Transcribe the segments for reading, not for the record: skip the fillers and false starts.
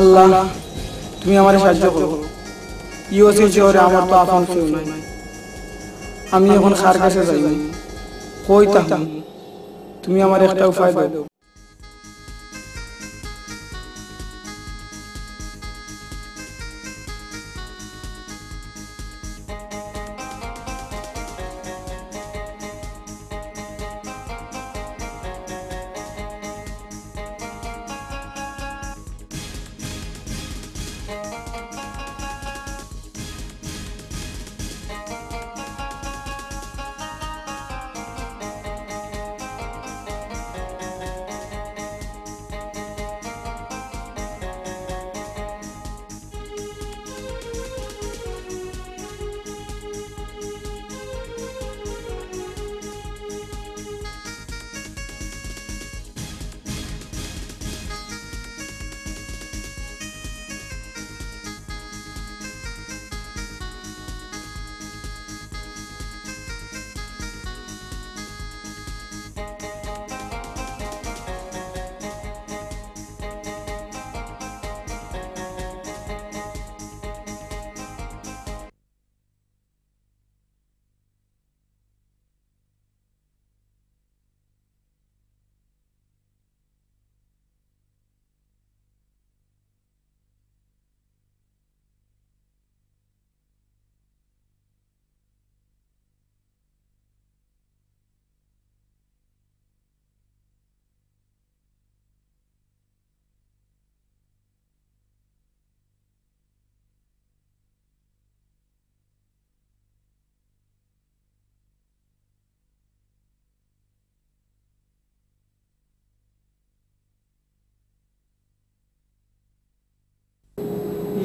আল্লাহ তুমি আমার সাহায্য করো। ইউসি শহরে আমার তো আপন কেউ নাই। আমি এখন কার কাছে যাই, কই তাহম? তুমি আমার একটা উপায় দাও।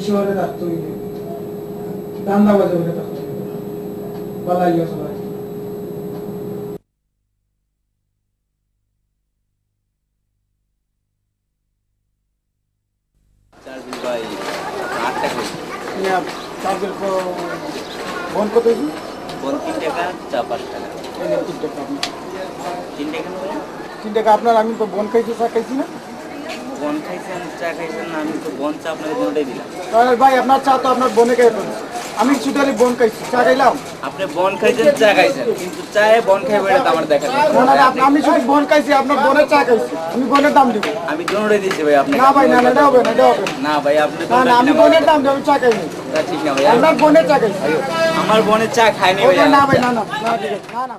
শহরে থাকতো ধান্দা বাজে বলে থাকতো বালাই সবাই। বন কত? বন 3 টাকা, চা 5 টাকা। 3 টাকা 3 টাকা আপনার। আমি তো বন খাইছি, চা খাইছি না। বন খাইছেন, চা খাইছেন না? আমি তো বন চা আপনাকে দুটোই দিলাম। ভাই আপনার চা তো আপনার বনে খাইছেন, আমি শুধু বন খাইছি, চা খাইলাম। আপনি বন খাইছেন, চা খাইছেন, কিন্তু চায়ে বন খাইবে এটা আমার দেখা না। আমি শুধু বন খাইছি, আপনার বনের চা খাইছি, আমি বনের দাম দিব। আমি দুটোই দিয়েছি ভাই আপনাকে। না ভাই না, এটা হবে না, এটা হবে না ভাই। আপনি না, আমি বনের দাম দেব, চা খাইনি। ঠিক না ভাই, আপনার বনের চা খাইছি। আমার বনের চা খাইনি ভাই। না ভাই না না না, ঠিক আছে না না।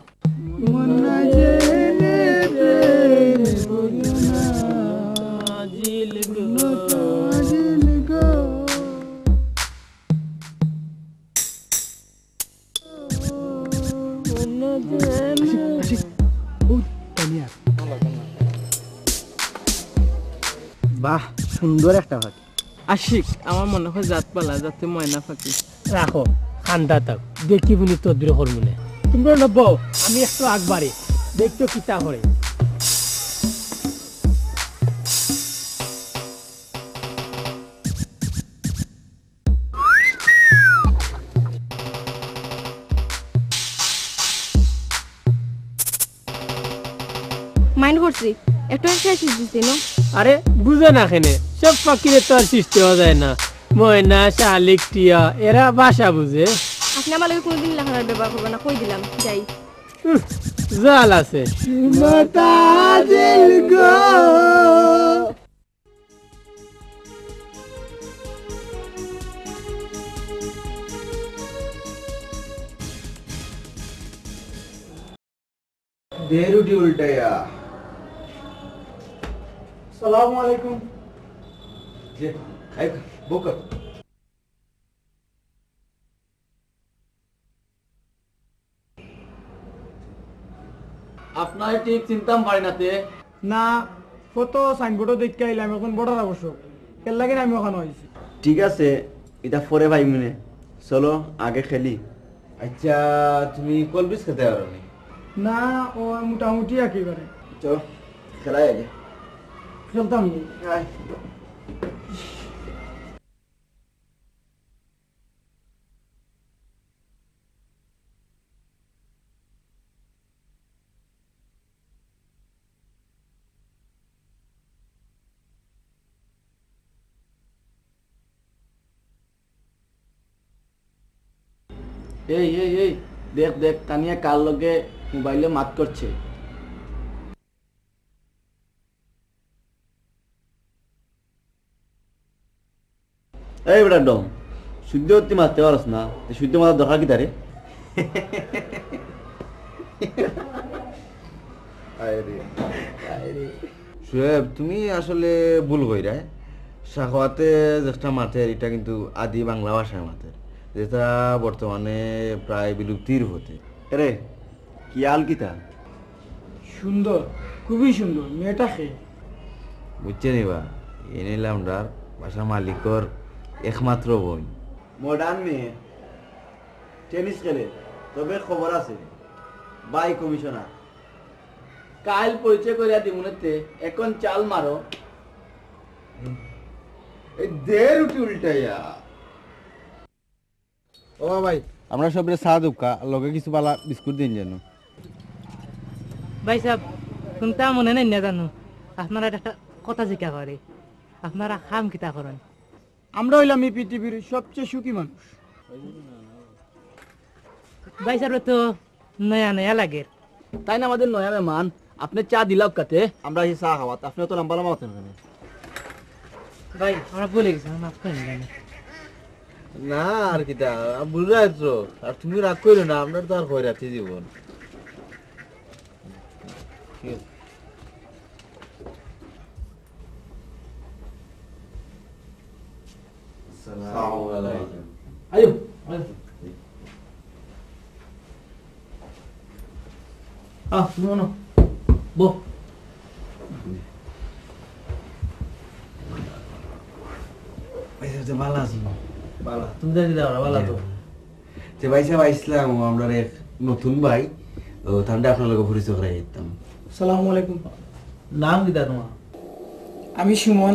বাহ, সুন্দর একটা পাখি। আশিক, আমার মনে হয় জাতপালা, যাতে ময়না পাখি। রাখো, খান্দা থাক, দেখি বুনি তদ্র হরমোনে। তোমরা নব্য, আমি একটু আগবাড়ি দেখতো কিতা করে। মাইন্ড করছি একটু এক্সারসাইজ দিছি না। আরে বুঝে না কেনে, সব পাখিরে তো আর সৃষ্টি হওয়া যায় না। ময়না, শালিক, টিয়া এরা ভাষা বুঝে। আপনি আমার লগে কোনোদিন লেখার ব্যবহার করবেন না, কই দিলাম যাই। জাল আছে। दे रोटी उल्टाया। সালামু আলাইকুম। जे एक बुक আপনার ঠিক চিন্তাম পারি নাতে। না, কত সাইনবোর্ডও দেখতে আইলাম, এখন বড় আবশ্যক এর লাগে আমি ওখানে হয়েছি। ठीक আছে এটা পরে ভাই মনে চলো আগে খেলি। আচ্ছা তুমি কোল বিস খেতে পারো নি? না, ও মোটামুটি একেবারে চলো খেলাই আগে খেলতাম। এই এই এই দেখ দেখ তানিয়া কার লগে মোবাইলে মাত করছে। এই বেটা ডম, শুদ্ধ তুই মারতে পারস না, শুদ্ধ মারার দরকার কি তারে? সোহেব, তুমি আসলে ভুল কইরা। সাখাওয়াতে যেটা মাঠের এটা কিন্তু আদি বাংলা ভাষায় মাঠের, যেটা বর্তমানে প্রায় বিলুপ্তির হতে। রে কি আল কিতা? সুন্দর, খুবই সুন্দর। মেয়েটা খেয়ে বুঝছে নিবা, এ নিলাম ডার ভাষা মালিকর একমাত্র বোন। মডার্ন মেয়ে, টেনিস খেলে, তবে খবর আছে বাই কমিশনার। কাল পরিচয় করিয়া দিমুনেতে এখন চাল মারো। এই দে রুটি উল্টাইয়া। ও ভাই, আমরা সবরে চা দুকা লগে কিছু বালা বিস্কুট দিন যেন। ভাই সাহেব শুনতে মনে নাই না জানো, আপনারা একটা কথা জিজ্ঞা করে, আপনারা খাম কিতা করেন? আমরা হইলাম এই পৃথিবীর সবচেয়ে সুখী মানুষ। ভাই সাহেব তো নয়া নয়া লাগে। তাই না আমাদের নয়া মেহমান, আপনি চা দিলাও কাতে, আমরা এই চা খাওয়াত, আপনি তো লম্বা লম্বা হতেন কেন? ভাই আমরা বলে গেছি, মাফ করে নিলেন। না আর কিতা বুঝা তো, আর তুমি রাগ করো না, আমরা তো আর খয়রাতি জীবন। আয়ো no. বো ভালো আছি। বালা তুমি জানি দাও বালা তো। যে ভাই সাহেব আইসলাম, আমরা এক নতুন ভাই, ও তাহলে আপনার লোক পরিচয় করাই দিতাম। সালামু আলাইকুম। নাম কিতা তোমার? আমি সুমন,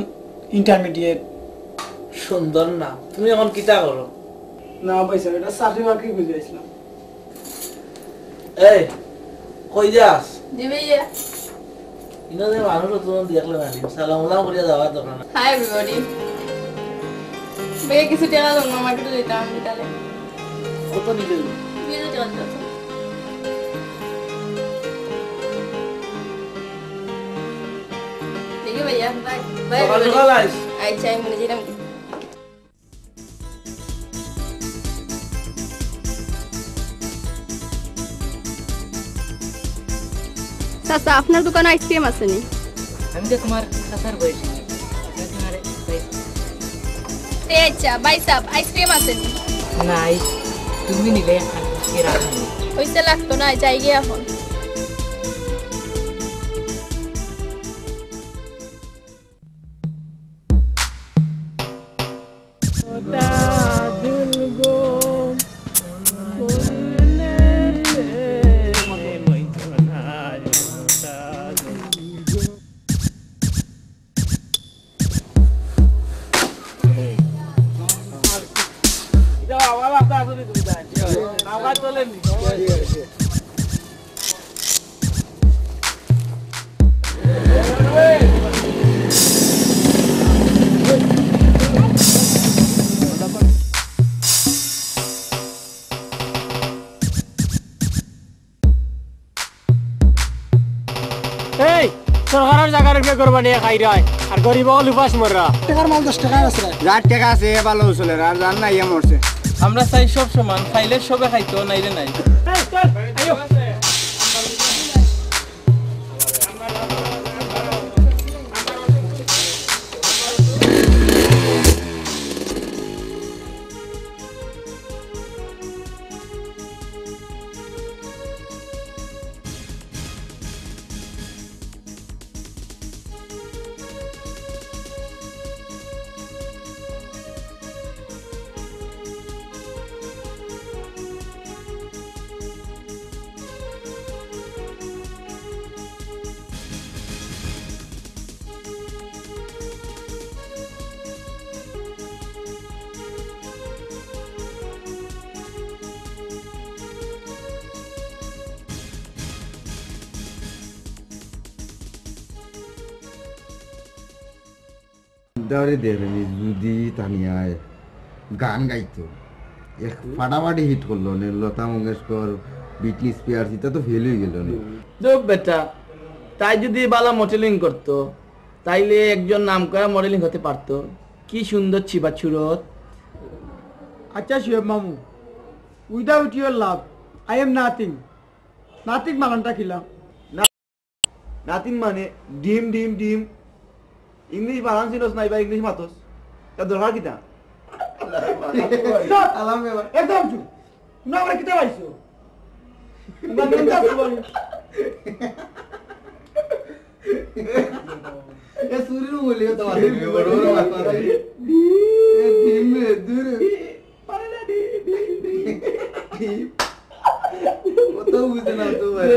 ইন্টারমিডিয়েট। সুন্দর না, তুমি এখন কিতা করো? না ভাই স্যার, এটা চাকরি বাকরি খুঁজে আসলাম। এই কই যাস? জি ভাইয়া। ইনাদের মানুষ তো দেখলে না, সালাম আলাইকুম করিয়া যাওয়ার দরকার না। Hi everybody. ভাইয়া কিছু টাকা দাও না, আমাকে তো দিতাম বিকালে। কত নিতে? 2000 টাকা দিতাম। ঠিক আছে ভাইয়া, বাই বাই। সকাল সকাল আইস। আচ্ছা আমি মনে যেতাম। চাচা আপনার দোকানে আইসক্রিম আছে নি? আমি তো তোমার কাছার বয়সী, আচ্ছা ভাই সাহেব আইসক্রিম আছে নি? নাই তুমি নিলে পয়সা লাগতো না, যাই গিয়ে এখন। এই সরকারের জায়গার উপরে করবা নিয়ে খাই রায় আর গরিব লুপাস মররা। টাকার মাল 10 টাকা আছে। যার টাকা আছে ভালো চলে, আর জান না ইয়া মরছে। আমরা চাই সব সমান, খাইলে সবে খাইতো, নাইলে নাই। দাঁড়িয়ে দেখবেন যদি তানিয়ায় গান গাইতো, এক ফাটাফাটি হিট করলো নে লতা মঙ্গেশকর বিটনি স্পিয়ার্স এটা তো ফেল হয়ে গেল নে যোগ বেটা তাই যদি বালা মডেলিং করতো তাইলে একজন নামকরা মডেলিং হতে পারতো কি সুন্দর ছিবা ছুরত আচ্ছা শুয়েব মামু without your love I am nothing nothing মানানটা খিলাম নাতিন মানে ডিম ডিম ডিম ইংলিশ বানান চিনস নাই বা ইংলিশ মাতস তা দরকার কিতা একদম চুপ না আমরা কিতা পাইছো এ সুরির বলিও তো আছে বড় বড় মাথা আছে এ ডিম রে দূর পারে না ডিম কত বুঝে না তো ভাই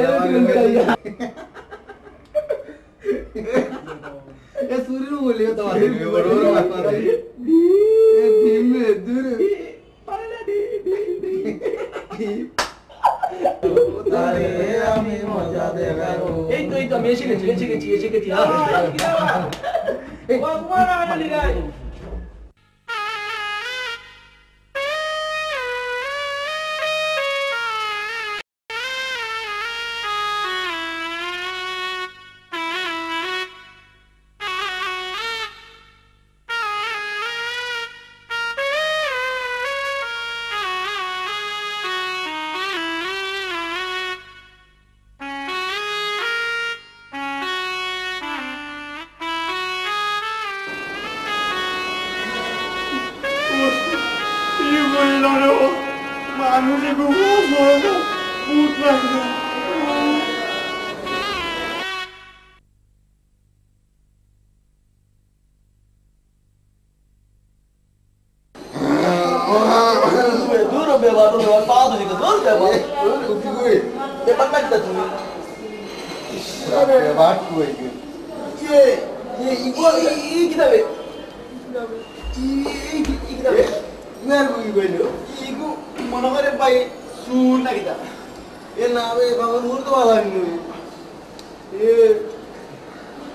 এ সুরির বলিও তো আছে বড় বড় মাথা আছে এ ডিম রে দূর পারে না ডিম আরে আমি মজা দেখাবো এই তো আমি এসে গেছি মানুষে খুব ভূত লাগবে দূর বেবার পাও দিকে দূর বেবার উঠি কই পেপার লাগতা তুমি বাট কই ये কিতাবে কিতাবে মের কই কইলো ইগু মনে করে ভাই সুন না কিতা এ না বে বাবা মুর তো ভালো লাগলো এ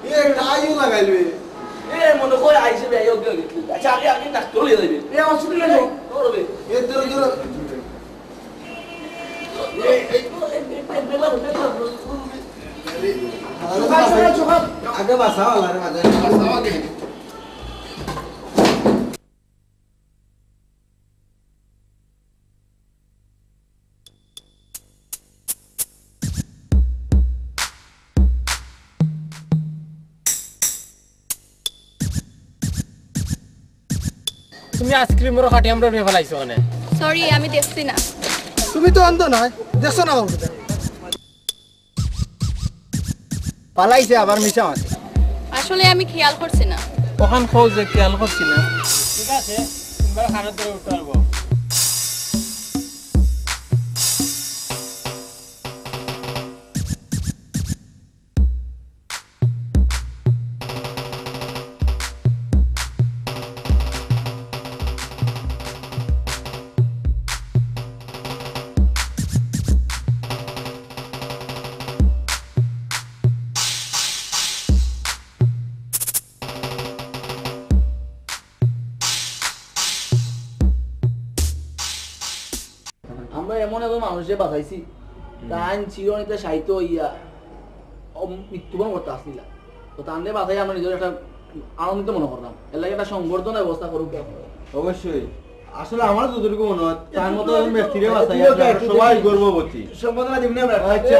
এ টাইও লাগাইলবে এ মনে করে আইছে ভাই ওকে আচ্ছা আগে ডাক্তার লইয়া যাবে এ হসপিটালে যাও করবে এ তোর তোর আগে বাসাও আলারে মাঝে বাসাও আগে তুমি আইসক্রিমের খাটি আমরা নিয়ে ফেলাইছো মানে সরি আমি দেখছি না তুমি তো অন্ধ নয় দেখছো না বাবু পালাইছে আবার মিশা আছে আসলে আমি খেয়াল করছি না তখন খোঁজ যে খেয়াল করছি না ঠিক আছে তোমরা খানার ধরে উঠতে পারবো আমরা এমন এমন মানুষে বাঁচাইছি তাই চিরনিতে সাহিত্য ইয়া মৃত্যুবরণ করতে আসছিল তো তাহলে বাঁচাই আমরা নিজের একটা আনন্দিত মনে করলাম এর লাগে একটা সংবর্ধনা ব্যবস্থা করুক অবশ্যই আসলে আমার যতটুকু মনে হয় তার মতো ব্যক্তিরে বাঁচাই আমরা সবাই গর্ববতী সংবর্ধনা দিবনি আমরা আচ্ছা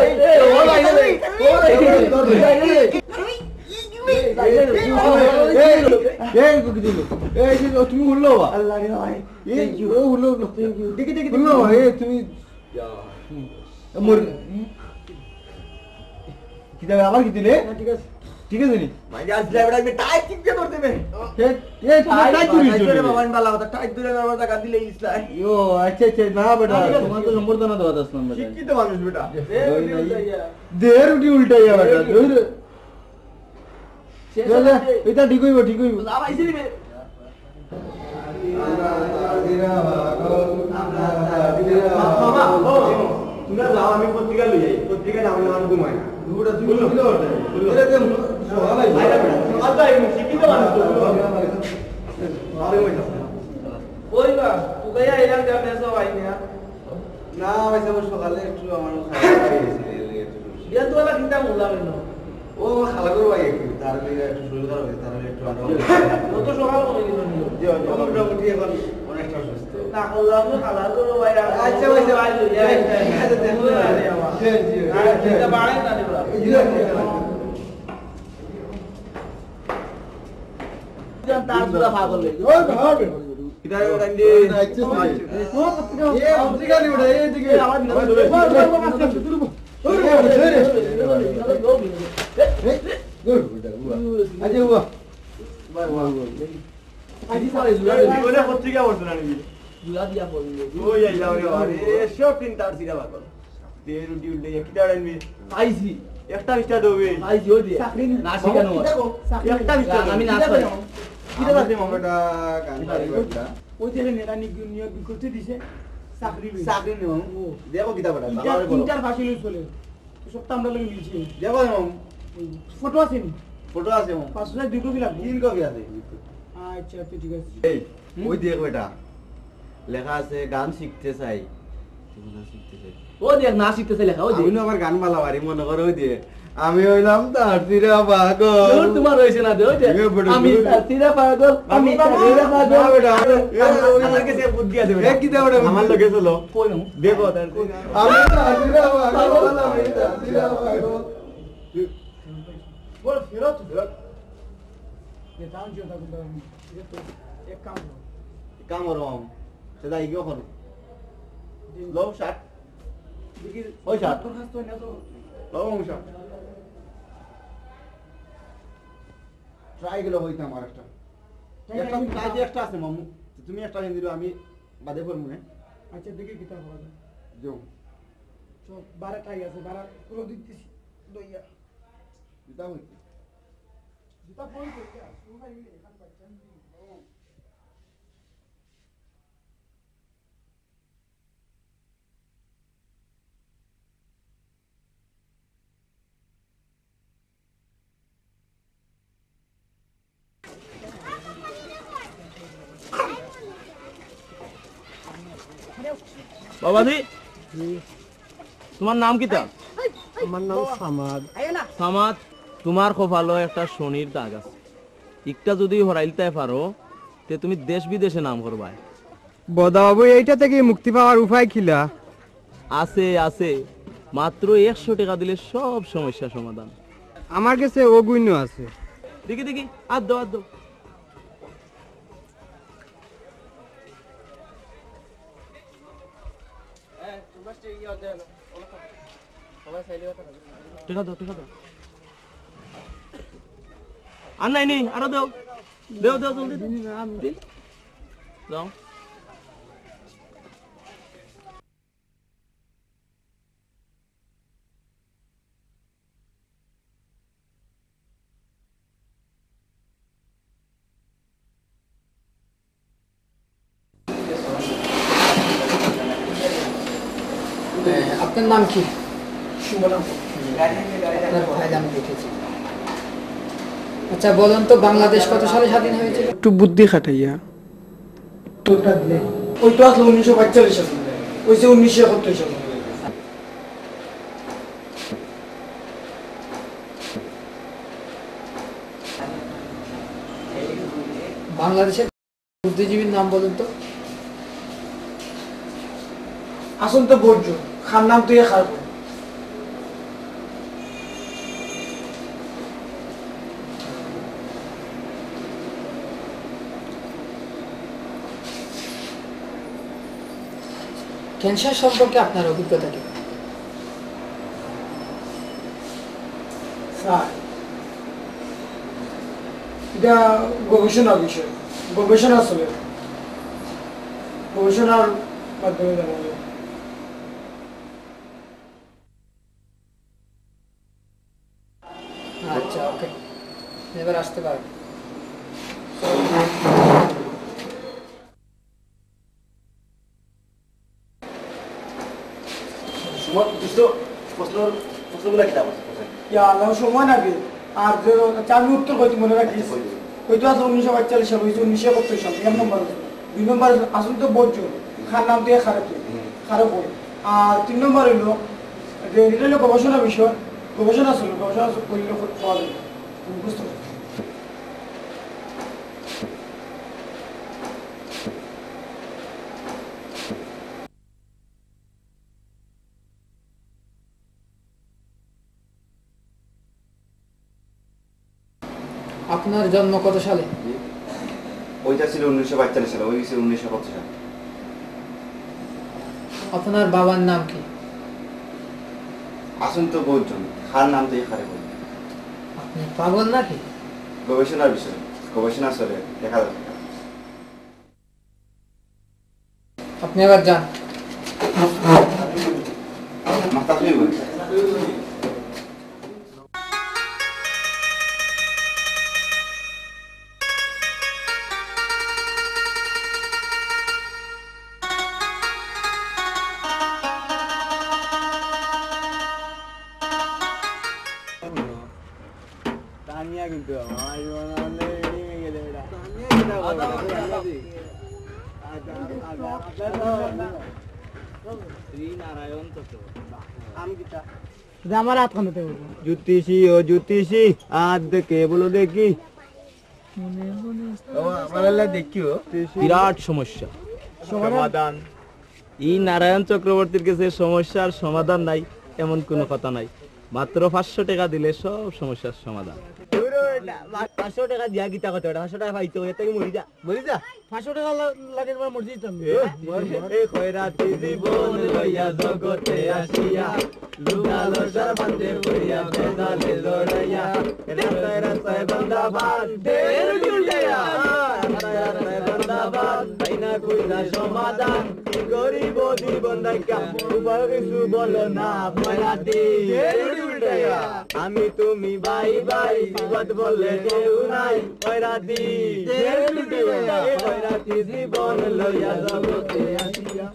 তুমি উঠলো বা আল্লাহ রে ভাই উঠলো দেখি দেখি উঠলো তুমি কি দেবে আবার কি দিলে ঠিক আছে ঠিক আছে নি ভাই আজ ড্রাইভার আমি টাইট ঠিক দিয়ে ধরতে বে টাইট করে বাবা বালা কথা টাইট ধরে আমার টাকা দিলে ইসলাই ও আচ্ছা আচ্ছা না বেটা তোমার তো সম্বর্ধনা দেওয়া আসলাম বেটা শিক্ষিত মানুষ বেটা দেড় উঠি উল্টাইয়া বেটা ধরে এটা ঠিক হইব ঠিক হইব আবাইছি দিবে তুমি যাও আমি পত্রিকা লই যাই পত্রিকা নাম নাম ঘুমাই না দুটা তুমি বললো ওটা এরকম সকাল আইবা আচ্ছা এই শিক্ষিত মানুষ তো আরে ওই ওই বা ভাইয়া এলাম দেওয়া দেশো ভাই না না ভাইসা সকালে একটু আমার খাওয়া হয়েছিল দিয়া তো আলা চিন্তা করলাম না ও খালা করে ভাই একটু তার লিগে একটু শরীর খারাপ হয়েছে তার লিগে একটু আনো কত সকাল করে দিল জি মোটামুটি এখন অনেকটা সুস্থ না করলাম তো খালা করে ভাই আচ্ছা ভাইসা ভাই ঠিক আছে দেখো জি জি এটা বাড়ে না দেবরা তার পুরা পাগল হয়ে ওই ভাবে এটা রান্দি এ পত্রিকা নি ওটা এইদিকে আমার আজে হুয়া আজি সারে ওটা পত্রিকা পড়ছ না নি জুলা দিয়া পড়লি ওই আইলা রে আরে সব তিন তার সিরা বাকল দে রুটি উল্টে কিটা রান্দি আইছি একটা বিস্তা দেবে আইছি ওই দিয়া না শিখানো একটা বিস্তা আমি নাচ করি কিটা রাতে মামাটা গান পারি একটা ওই যে নেতা নিয়োগ করতে দিছে চাকরি চাকরি নিও দেখো কিটা বড় ভালো বলো ইন্টার ফাঁসি লই চলে সবটা আমরা লাগে মিলছে দেখো মাম ফটো আছে নি ফটো আছে মাম পাঁচটা দুই কপি লাগবে তিন কপি আছে আচ্ছা তো ঠিক আছে এই ওই দেখ বেটা লেখা আছে গান শিখতে চাই ও দেখ না শিখতেছে লেখা ও দেখ আমি আবার গান মালা বাড়ি মনে করে ওই দিয়ে আমি হইলাম তার তিরা পাগল দূর তোমার হইছে না দে ওই দেখ এ বড় আমি দূর। তিরা পাগল আমি তিরা পাগল না বেটা আমার কাছে বুদ্ধি আছে এ কি দেবড়ে আমার লগে চলো কই না দেখো তার আমি তার তিরা পাগল আমি তার তিরা পাগল বল ফেরত ये टाउन जो था कुछ ये तो एक काम करो কাম করম সেটা ইগো করো লো শার্ট देखिए ওই শার্ট तो खास तो ना तो লো শার্ট ট্রাই গেল হইতে আমার একটা একটা ট্রাই একটা আছে মামু তুমি একটা হিন্দি দিও আমি বাদে করব না अच्छा देखिए कितना होगा যাও तो 12 टाई আছে 12 পুরো দিতেছি দইয়া দিতা হইতে জুতা পরে তো क्या সুগার মিলে এখান বাচ্চা বাবাজি তোমার নাম কিটা আমার নাম সামাদ সামাদ তোমার কপালো একটা শনির দাগ আছে একটা যদি হরাইলতে পারো তে তুমি দেশ বিদেশে নাম করবা বদা বাবু এইটা থেকে মুক্তি পাওয়ার উপায় খিলা আছে আছে মাত্র 100 টাকা দিলে সব সমস্যা সমাধান আমার কাছে অগুণ্য আছে দেখি দেখি আর দাও আর দাও টিকা দাও টিকা দাও আর নাই নেই আরো দাও দাও দাও জলদি দাও আপনার নাম কি? সুমনা আপনার ভাইয়ের নাম দেখেছি। আচ্ছা বলেন তো বাংলাদেশ কত সালে স্বাধীন হয়েছিল? একটু বুদ্ধি খাটাইয়া তোটা দিলে ওই তো আসলে 1945 সালে ওই যে 1971 সালে বাংলাদেশের বুদ্ধিজীবীর নাম বলেন তো? আসল তো বর্জ্য খান নাম তুই খার ক্যান্সার সম্পর্কে আপনার অভিজ্ঞতা কি? স্যার এটা গবেষণার বিষয় গবেষণা চলে গবেষণার মাধ্যমে জানা যায় আচ্ছা ওকে এবার আসতে পারেন। সুমন দুষ্ট প্রশ্নগুলো কিতাব আছে ইয়া আল্লাহ সময় লাগে আর যে আমি উত্তর কইতে মনে রাখিস হয়তো আসলে 1945 সাল হয়েছে 1971 সাল এক নম্বর 2 নম্বর আসলে তো বর্জ্য খার নাম দিয়ে খারাপ বই। আর 3 নম্বর হইল যে এটা হলো গবেষণা বিষয়, গবেষণা করলে পাওয়া যাবে। বুঝতে পারছি। আপনার জন্ম কত সালে? ওইটা ছিল 1942 সালে, ওই ছিল 1950 সালে। আপনার বাবার নাম কি? আসুন তো বলছেন, খার নাম দিয়ে খারে বল। আপনি পাগল নাকি? গবেষণার বিষয়, গবেষণা চলে, দেখা যাবে। আপনি আবার যান। মাথা তুই বল। আমার হাত খান জ্যোতিষী ও জ্যোতিষী আর দেখে বলো দেখি দেখিও বিরাট সমস্যা সমাধান। এই নারায়ণ চক্রবর্তীর কাছে সমস্যার সমাধান নাই এমন কোনো কথা নাই। মাত্র 500 টাকা দিলে সব সমস্যার সমাধান। 500 টাকা দিয়া গীতা কথা 500 টাকা পাইতো এত কি মরি যা 500 টাকা লাগে মরে যেতাম। এ খয়রাতি জীবন লইয়া জগতে আসিয়া লুকালো সর্বান্তে পড়িয়া বেজালে লড়াইয়া রাস্তায় রাস্তায় বান্দাবাদ ঢের উল্টাইয়া রাস্তায় বান্দাবাদ তাইনা কইরা সমাধান কি গরিব জীবন দেখা উপায় কিছু বলো না খয়রাতি ঢের উল্টাইয়া আমি তুমি ভাই ভাই বিপদ বললে কেউ নাই খয়রাতি ঢের উল্টাইয়া খয়রাতি জীবন লইয়া জগতে আসিয়া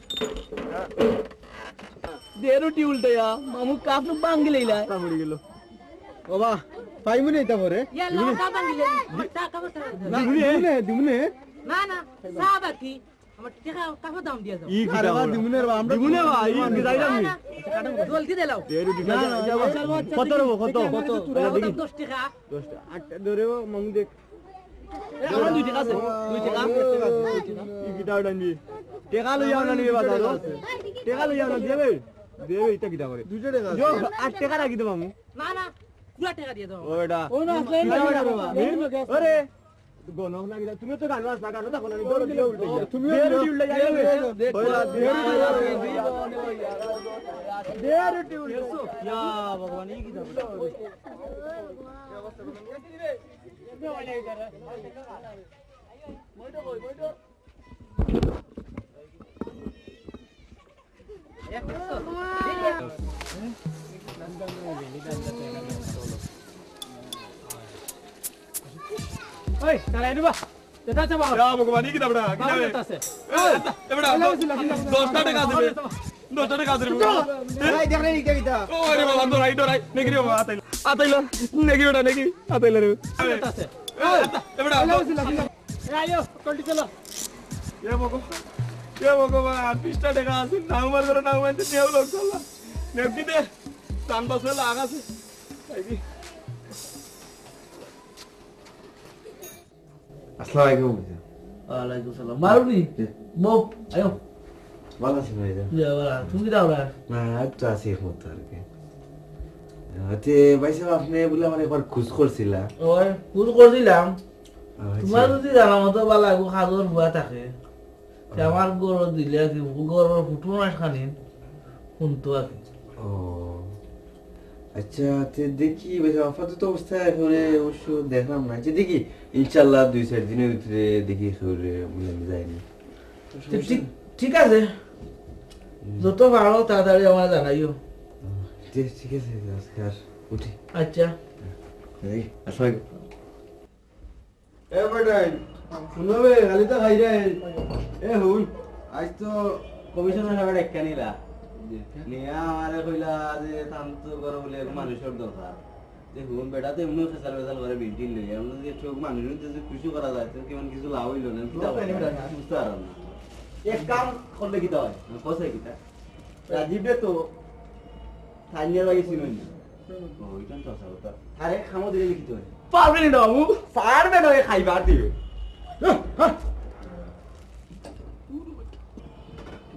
দেরুটি উল্টাইয়া মামু কাপনু বাঙ্গি লইলা কামড়ি গেল বাবা পাইমু নেই তারপরে ইয়াল্লা কা বাঙ্গিলে টাকা বসা দিমুনে না না সাবাকি আমার টাকা কাফা দাম দিয়া যাও ই কি দাও দিমুনে রে আমরা দিমুনে ভাই ই কি যাইলাম নি জলদি দেলাও দেরুটি না কত রব কত 10 টাকা 8 ধরেও মামু দেখ আমার 2 টাকা আছে 2 টাকা ই কি দাও ডানি টাকা লইয়া না নিবে বাজার টাকা লইয়া না দেবে দেবে এটা কি দাও করে 2 টাকা জো 8 টাকা রাখি দে মামু না না পুরা টাকা দিয়ে দাও ওটা ও না আসলে আরে গনক লাগি তুমি তো গান বাজনা গান দেখো না দৌড় দিয়ে উল্টে যা তুমি উল্টে যাবে দেরটি উল্টে ইয়া ভগবান ই কি দাও ওই চালাই দিবা এটা চাবা ভগবান ই কি দাও কি দাও আছে এবড়া 10 টাকা দিবে 10 টাকা দিবে এই দেখ রে কি কিটা ওরে বাবা দরাই নেগি রে বাবা আতাইলো নেগি ওটা নেগি আতাইলো রে আছে এবড়া আইও কলটি চলো এ ভগবান 20 টাকা আছে নাও মার করে নাও মানতে নেও লোক চলা নেবি দে চান বসে লাগাছে আইবি আসসালামু আলাইকুম। ওয়ালাইকুম সালাম মারুনি বউ আয়ো ভালো আছি ভাইজান। যাওয়া তুমি কি দাও না না একটু আছি মত আর কি। আতে ভাই সাহেব আপনি বলে আমার একবার খুশ করছিলা। ওই পুর করছিলাম তোমার যদি জানা মতো বালা গো খাদর ভুয়া থাকে আমার গরু দিলে আর কি গরুর ফুটু মাস খানি শুনতো আর কি ও আচ্ছা তে দেখি ভাই সাহেব আপাতত অবস্থায় এখন অবশ্য দেখলাম না। আচ্ছা দেখি ইনশাআল্লাহ 2-4 দিনের ভিতরে দেখি খবরে মিলে যায়নি। ঠিক ঠিক আছে যত ভালো তাড়াতাড়ি আমার জানাইও ঠিক আছে আজকে আর উঠি। আচ্ছা এই আসসালামু এ বেটাই শুনবে খালি তো খাই রে এ হুন আজ তো কমিশনার সাহেব একটা নিলা নিয়া আমারে কইলা যে শান্ত করো বলে মানুষের দরকার যে হুন বেটা তো এমনি ফেসাল ফেসাল করে মিটিং লই আমরা যে চোখ মানুষের যদি খুশি করা যায় তো কেমন কিছু লাভ হইল না কি বুঝতে পারলাম না এক কাম করলে কি হয় কোথায় কিটা রাজীবে তো থানিয়া লাগিয়েছিল না ওইখান তো আছে আরে খামো দিলে লিখিতে হয় পারবে না বাবু পারবে না খাইবার দিবে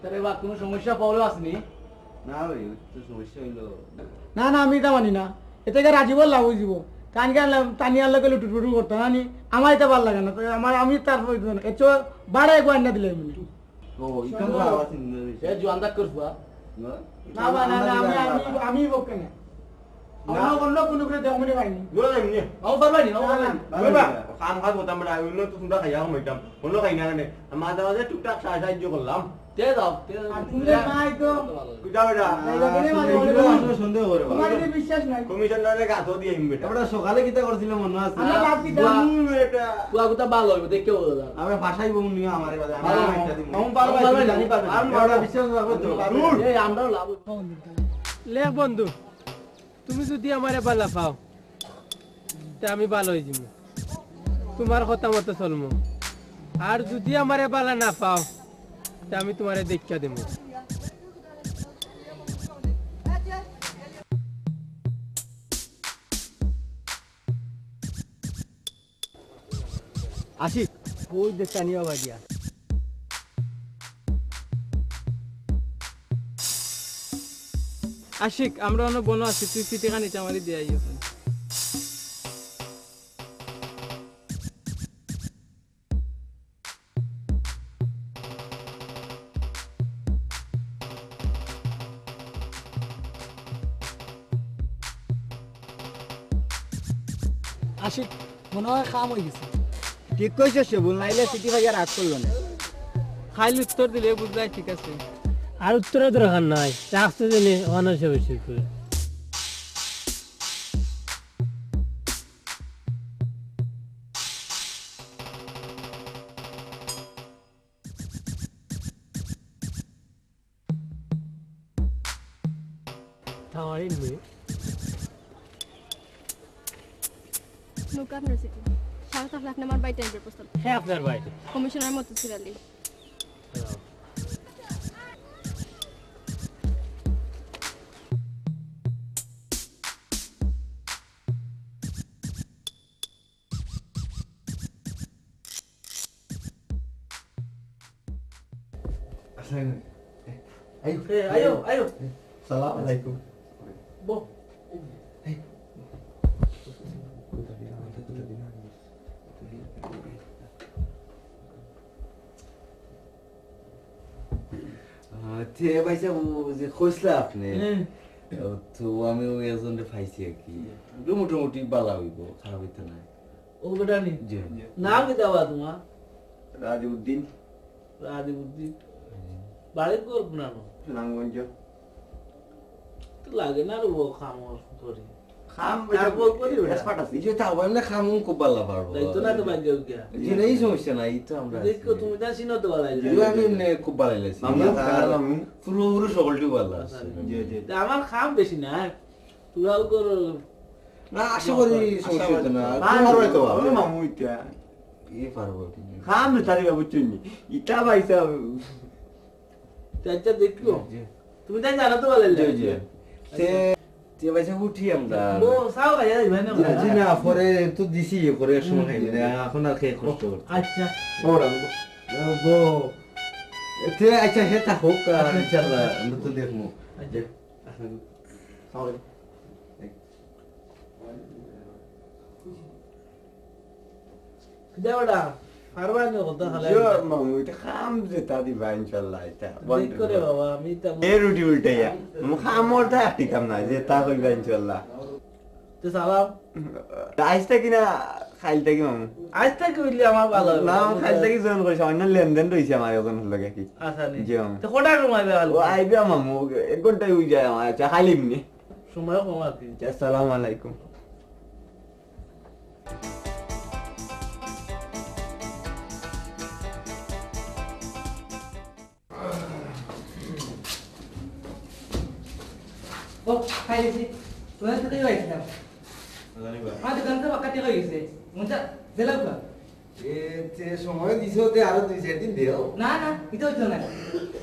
তারে বা কোনো সমস্যা পাওয়া আসনি না ভাই তো সমস্যা হইলো না না আমি এটা মানি না এটাকে রাজীবর লাভ হয়ে যাব কান কান তানিয়ার লোকে লুটুটুটু করতে না আমার এটা ভালো লাগে না তো আমার আমি তারপর এত বাড়ায় গোয়ান না দিলে ও ইকাম ভালো আছে এ জোয়ানদা করবা না বা না না আমি বকে না অন্য কোনো করে দেও মনে পাইনি গোলা এমনি আও পারবানি আও পারবানি বাবা খাম খাম হতাম আমরা অন্য তো তোমরা খাইয়া হইতাম অন্য খাই না কেন মাঝে মাঝে টুকটাক সাহায্য করলাম তে দাও তে আর তুমি নাই তো কুটা বেটা সন্দেহ করে তোমার কি বিশ্বাস নাই কমিশনারে গাতো দিয়ে ইম বেটা আমরা সকালে কিটা করছিল মনে আছে আমরা লাভ কি দাম বেটা পুয়া গুতা ভালো হইব দেখে বলো দাও আমরা ভাষাই বউ নিয়ে আমারে কথা ভালো, আমি একটা দিমু আমি পারবো, পারবো, জানি পারবে আমি আমরা পারবো। বিশ্বাস রাখো তো এই আমরাও লাভ হইব। লেখ বন্ধু তুমি যদি আমারে বালা পাও তা আমি ভালো হয়ে যাব তোমার কথা মতো চলমু আর যদি আমারে বালা না পাও তা আমি তোমারে দেখা দেবো আশিক ওই যে তানিয়া বাড়িয়া আশিক আমরা অনেক বনো আছি তুই চিঠি খানিতে আমারই দিয়ে আইও আশিক মনে হয় খাম হয়ে গেছে ঠিক কইছে সে বল নাইলে সিটি ভাইয়া রাগ করলো না খাইলে উত্তর দিলে বুঝলাই ঠিক আছে আর উত্তরের দরকার নাই রাখতে জেনে অনাসে বেশি করে থামারি নেই নৌকা আপনার সিটি সারা তাহলে আপনি আমার বাড়িতে আসবে প্রস্তাব হ্যাঁ আপনার ভাই কমিশনার মতো ছিলালি আয়ো আয়ো সালাম আলাইকুম বো তে ভাইসা যে কইছলা আপনি তো আমি ওই একজনকে পাইছি আর কি মোটামুটি বালা হইব খারাপ হইতে না ও বেটা নি জি নাম কি দেওয়া তোমার রাজউদ্দিন রাজবুদ্ধি বাড়ি করব না সুনামগঞ্জ তো লাগে না রে ও খামোশ করি খাম তারপর করি বেটা। এক্সপার্ট আছে যে তাও আমরা খাম খুব বালা পারবো দায়িত্ব না তো ভাগ্য গিয়া জি এই সমস্যা নাই তো আমরা দেখো তুমি যা চিনো তো বালাই জি আমি এমনি খুব বালা লাগছে পুরো পুরো সকলটি বালা আছে জি জি আমার খাম বেশি না তুরাও কর না আশা করি সমস্যা হতো না পারবো তো মামু ইটা পারবো খাম তারি বাবু চুনি ইটা ভাইসা চাচা দেখো জি তুমি তাই জানো তো বালাই জি জি তে তে ভাইসা উঠি আমরা ও সাও গায়া যাবে না জি না পরে তো দিছি পরে এক সময় খাইনি না এখন আর খেয়ে কষ্ট করতে আচ্ছা ওরা গো তে আচ্ছা হেতা হোক ইনশাআল্লাহ আমরা তো দেখমু আচ্ছা দেওড়া পারবা না কথা খালে মামু এটা খাম যে তাদি ভাই ইনশাআল্লাহ এটা দেখ করে বাবা আমি তা এ রুটি উল্টাইয়া খামর তা একটি কাম না যে তা কইবা ইনশাআল্লাহ তো সালাম আইসটা কিনা খাইলটা কি মামু আজ থেকে হইলে আমার ভালো হবে। না খাইলটা কি জয়েন কইছে অন্য লেনদেন রইছে আমার এখন লাগে কি আচ্ছা নি জি মামু তো কোটা কমাইবে ভালো ও আইবে মামু এক ঘন্টায় হই যায় আমার আচ্ছা খাইলিম নি সময় কমাতি আসসালামু আলাইকুম ও খাইছি তোরা তো কই আইছিলাম আমার দোকান তো বাকাতে হয়ে গেছে মুচা দিলাও এতে সময় দিছো তে আরো 2-4 দিন দেও। না না এটা হইতো না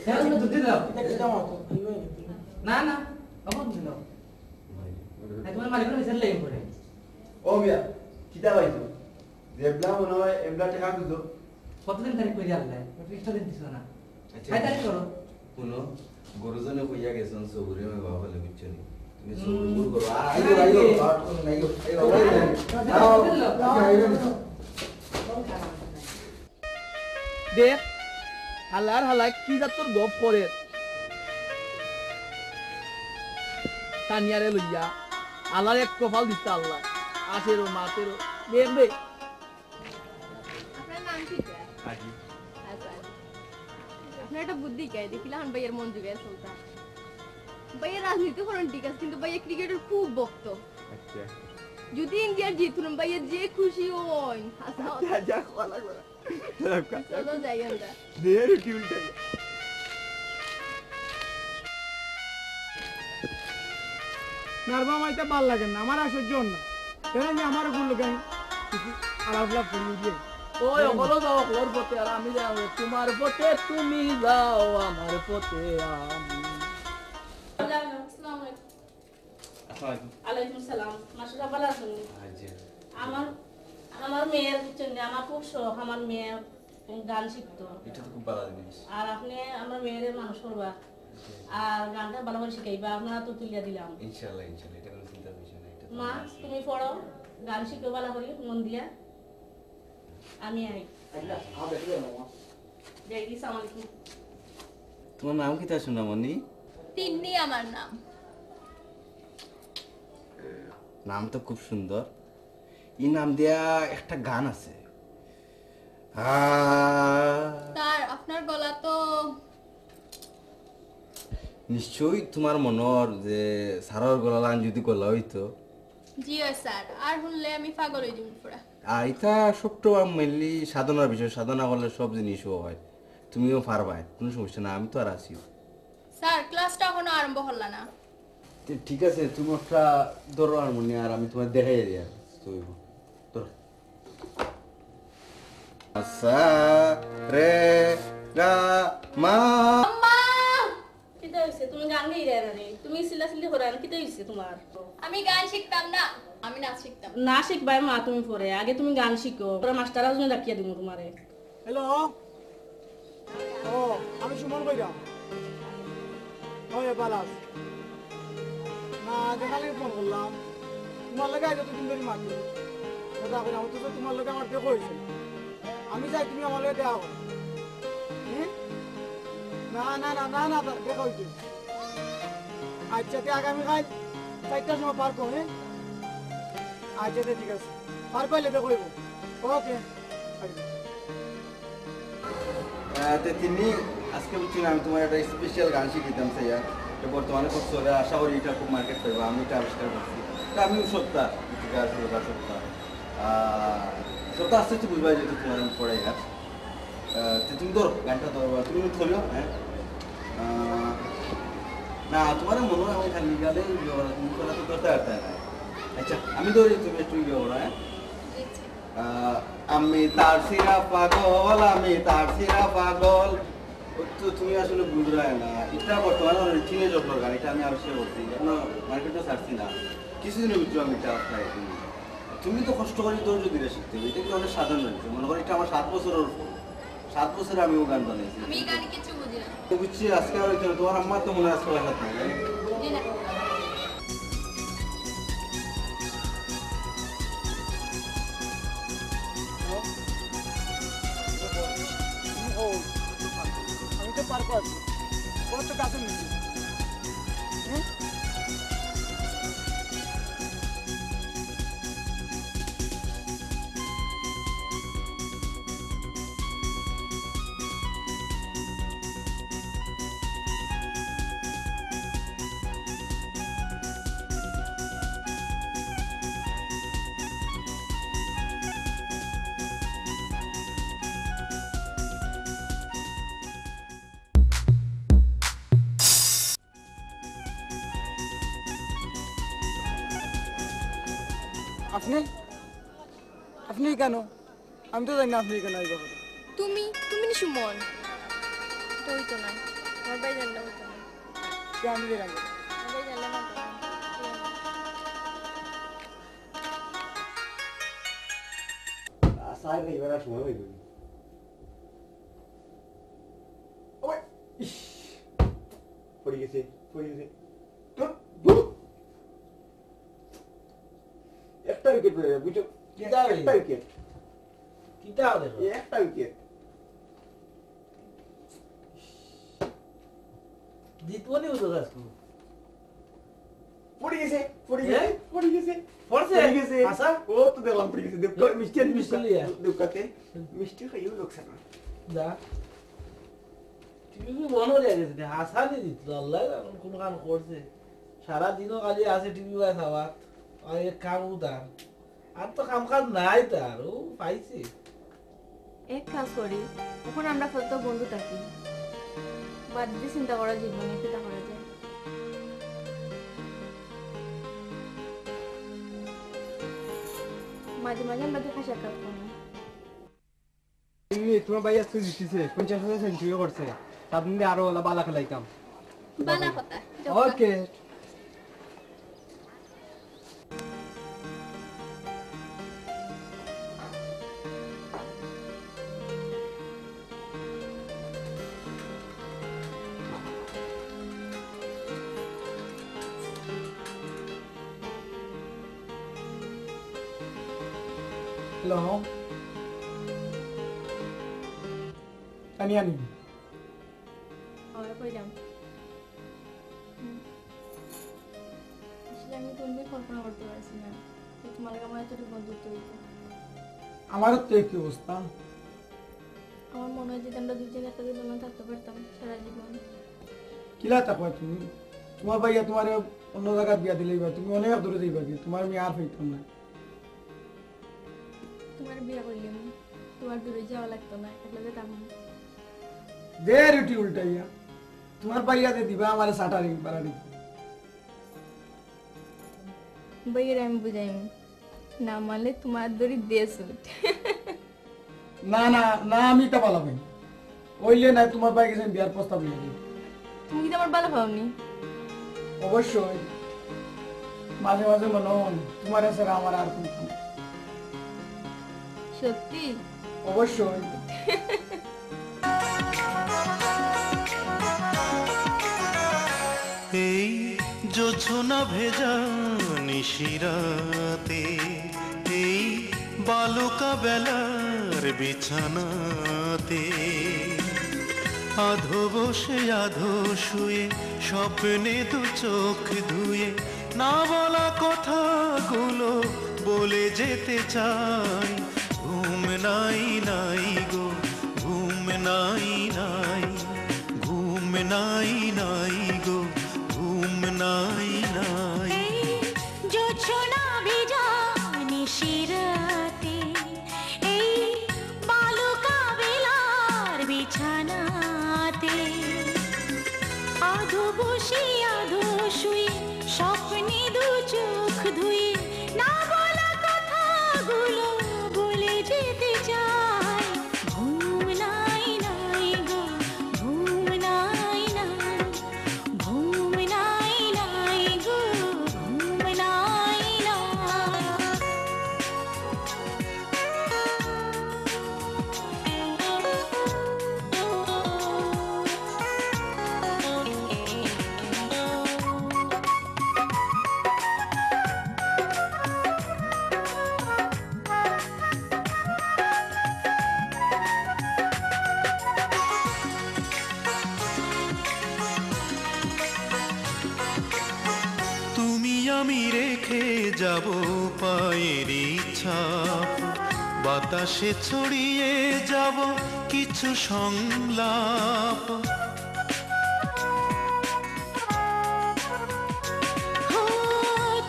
হ্যাঁ তুমি দুধ দাও না না কখন দিল তোমার মালিকের হিসাব লেগে পড়ে ও মিয়া কিটা পাইছো? দেবলা মনে হয় এমলা টাকা দিছো। কতদিন তারিখ করে আনলে একটা দিন দিছো না আচ্ছা তাই তারিখ করো শুনো গরুজনে কইয়া গেছেন সবুরে আমি বাবা বলে বুঝছনি তুমি সবুর করো আইগো আইগো বাট কোন নাইগো দেখ হালার হালাই কি জাতর গপ করে তানিয়ারে লইয়া আল্লাহর এক কপাল দিতে আল্লাহ আসেরো মাতেরো বেরবে আপনার নাম কি আচ্ছা আপনার একটা বুদ্ধি কে দেখিলাম ভাইয়ের মন জুগায় চলতা ভাইয়ের রাজনীতি করেন ঠিক আছে কিন্তু ভাইয়া ক্রিকেটের খুব ভক্ত আচ্ছা যদি ইন্ডিয়ার জিতুন ভাইয়া যে খুশি হই যা খাওয়া লাগবে না চলো যাই আমরা দের টিউলটা নারবা মাইতে ভাল লাগে না আমার আর সহ্য না কেন আমার গুলো গাই আলাপ করি দিয়ে ওই হলো যাও ওর পথে আর আমি যাও তোমার পথে তুমি যাও আমার পথে আমি আলাইকুম সালাম মাসুরা ভালো আছেন আমার আমার মেয়ের জন্য আমার খুব শখ আমার মেয়ে গান শিখতো এটা তো খুব ভালো জিনিস আর আপনি আমার মেয়ের মানুষ করবা আর গানটা ভালো করে শিখাইবা আপনারা তো তুলিয়া দিলাম ইনশাআল্লাহ ইনশাআল্লাহ এটা কোনো চিন্তার বিষয় না এটা মা তুমি পড়ো গান শিখো ভালো করে মন দিয়া আমি আই যাই সালাম আলাইকুম তোমার নাম কি তা শোনা মনি তিন্নি আমার নাম। নাম তো খুব সুন্দর এই নাম দিয়া একটা গান আছে তার আপনার গলা তো নিশ্চয়ই তোমার মনর যে সারার গলা লান যদি গলা হইতো জি স্যার আর শুনলে আমি পাগল হয়ে যাব পুরা। আর এটা সবটা মেনলি সাধনার বিষয় সাধনা করলে সব জিনিসও হয় তুমিও পারবা কোনো সমস্যা না আমি তো আর আছি স্যার ক্লাসটা এখনো আরম্ভ হল না। ঠিক আছে তুমি একটা ধরো হারমোনি আর আমি তোমার দেখাই দিই ধরো সা রে গা মা আম্মা কিটা হইছে তুমি গান গাইরা রে তুমি সিলাসিলি করান কিটা হইছে তোমার আমি গান শিখতাম না আমি নাচ শিখতাম। না শিখবাই মা তুমি পরে আগে তুমি গান শিখো পরে মাস্টার আজনে ডাকিয়া দিমু তোমারে হ্যালো ও আমি সুমন কইরাম ওই বালাস না দেখালে ফোন করলাম তোমার লাগে আজ তো দিন ধরে মারছি কথা কই আমি তো তোমার লাগে আমার দেখো হয়েছে আমি চাই তুমি আমার লাগে দেওয়া করো না না না না না দেখা হয়েছে আচ্ছা তে আগামীকাল 4টার সময় পার করো হ্যাঁ আচ্ছা ঠিক আছে পার পাইলে দেখো ওকে তিনি আজকে বুঝছি না আমি তোমার একটা স্পেশাল গান শিখিতাম স্যার এটা বর্তমানে খুব চলে আশা করি এটা খুব মার্কেট পাইবা আমি এটা আবিষ্কার করছি এটা আমিও সত্তা সত্তা সত্তা আস্তে আস্তে বুঝবা যেহেতু তোমার আমি পড়াই আর তুমি ধরো গানটা ধরো তুমি ধরিও হ্যাঁ না তোমার মনে হয় আমি খালি গালে তুমি করা তো ধরতে পারতে না আচ্ছা আমি ধরি তুমি একটু ইয়ে করো হ্যাঁ আমি তার সিরা পাগল আমি তার সিরা পাগল তো তুমি আসলে বুঝরায় না এটা বর্তমানে চিনে জটর গান এটা আমি আবিষ্কার করছি এখনো মার্কেটে ছাড়ছি না কিছুদিনের ভিতরে আমি এটা আবিষ্কার তুমি তো কষ্ট করে ধৈর্য দিলে শিখতে হবে এটা কি অনেক সাধারণ হয়েছে মনে করো এটা আমার 7 বছরের 7 বছরে আমি ও গান বানাইছি আমি গান কিছু বুঝি না। বুঝছি আজকে আর তোমার আম্মা তো মনে আজকে লাগাত না জি না আমি তো পার করছি কত কাছে নিচ্ছি আপনি আপনি কেন আমি তো জানি না আপনি এখানে আইবা করে। তুমি তুমি নি সুমন তো হইতো না আমার ভাই জানলে হইতো না কে আমি জানি আমার ভাই জানলে না সাহেব এবার আর সময় হইল ওই ইস পড়ে গেছে একটা উইকেট পড়ে গেল বুঝছো একটা উইকেট কিটা দেখো একটা উইকেট জিতবনি উদো আজকে পড়ে গেছে আচ্ছা ও তো দেখলাম পড়ে গেছে মিষ্টি লিয়া দোকাতে মিষ্টি খাইও লোকসান যা টিভি বন্ধ হয়ে গেছে হাসানি দিত আল্লাহ কোন কাম করছে সারা দিনও খালি আছে টিভি ওয়াই খাওয়া আর এক কাম উদার আর তো কাম কাজ নাই তার ও পাইছে এক কাজ করি তখন আমরা কত বন্ধু থাকি বাদ দিয়ে চিন্তা করা জীবনে চিন্তা করা যায় মাঝে মাঝে আমরা দেখা সাক্ষাৎ করি তোমার ভাই আজকে জিতেছে 50 সেঞ্চুরি করছে তার মধ্যে আরো বালা খেলাইতাম বালা কথা ওকে হ্যালো আনি আমরা কইলাম আসলে আমি কোনদিন কল্পনা করতে পারছি না যে তোমার আমার এতটুকু বন্ধুত্ব হইতো আমারও তো একই অবস্থা আমার মনে হয় যে আমরা দুজনে একসাথে দুজন থাকতে পারতাম সারা জীবন কিলা থাকবা তুমি তোমার ভাইয়া তোমার অন্য জায়গা বিয়া দিলেই বা তুমি অনেক দূরে যাইবা কি তোমার আমি আর হইতাম না তোমার বিয়ে করলাম তোমার দূরে যাওয়া লাগতো না একলা যেতাম যে রুটি উল্টাইয়া তোমার ভাইয়াতে দিবা আমার সাটারি বাড়াড়ি ভাইয়ের আমি বুঝাইম না মানলে তোমার দড়ি দেশ না না না আমি তা ভালো ভাই ওইলে না তোমার ভাই গেছেন বিয়ার প্রস্তাব নিয়ে দিই তুমি কি আমার ভালো পাওনি অবশ্যই মাঝে মাঝে মনে হন তোমার ছাড়া আমার আর কোন সত্যি অবশ্যই এই জোছনা ভেজা নিশিরাতে এই বালুকা বেলার বিছানাতে আধো বসে আধো শুয়ে স্বপ্নে দু চোখ ধুয়ে না বলা কথাগুলো বলে যেতে চাই ঘুম নাই নাই গো ঘুম নাই নাই ঘুম নাই নাই গো ঘুম নাই নাই জোছনা ভেজা নিশিরাতে এই বালুকা বেলার বিছানাতে আধো বসে আধো শুয়ে স্বপ্নে দু চোখ ধুয়ে না বলা কথাগুলো বলে যেতে চাই ঘুম নাই নাই গো ঘুম নাই নাই ঘুম নাই নাই গো ঘুম নাই তুমি আমি রেখে যাব পায়ের ছাপ বাতাসে ছড়িয়ে যাব কিছু সংলাপ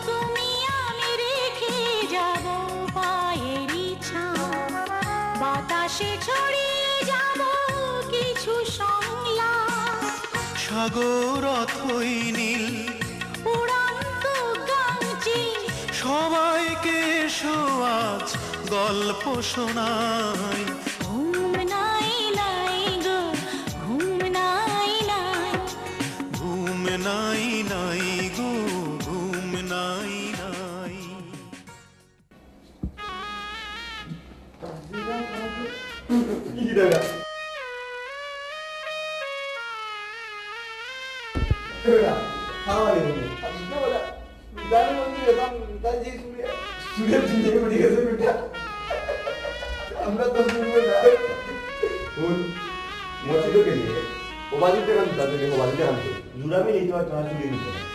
তুমি আমি রেখে যাব পায়ের ছাপ বাতাসে ছড়িয়ে যাব কিছু সংলাপ সাগর অথই নীল উড়ন্ত গামচি সবাইকে এসো আজ গল্প শোনাই। ঘুম নাই নাই গো ঘুম নাই নাই, ঘুম নাই নাই গো ঘুম নাই নাই। আমরা তো শুনবো না। মসজিদে গেলে ও বাজিতে গান তাদেরকে ও বাজিতে গান জুড়ামি নিতে হয় তোমার চুরি নিতে হয়।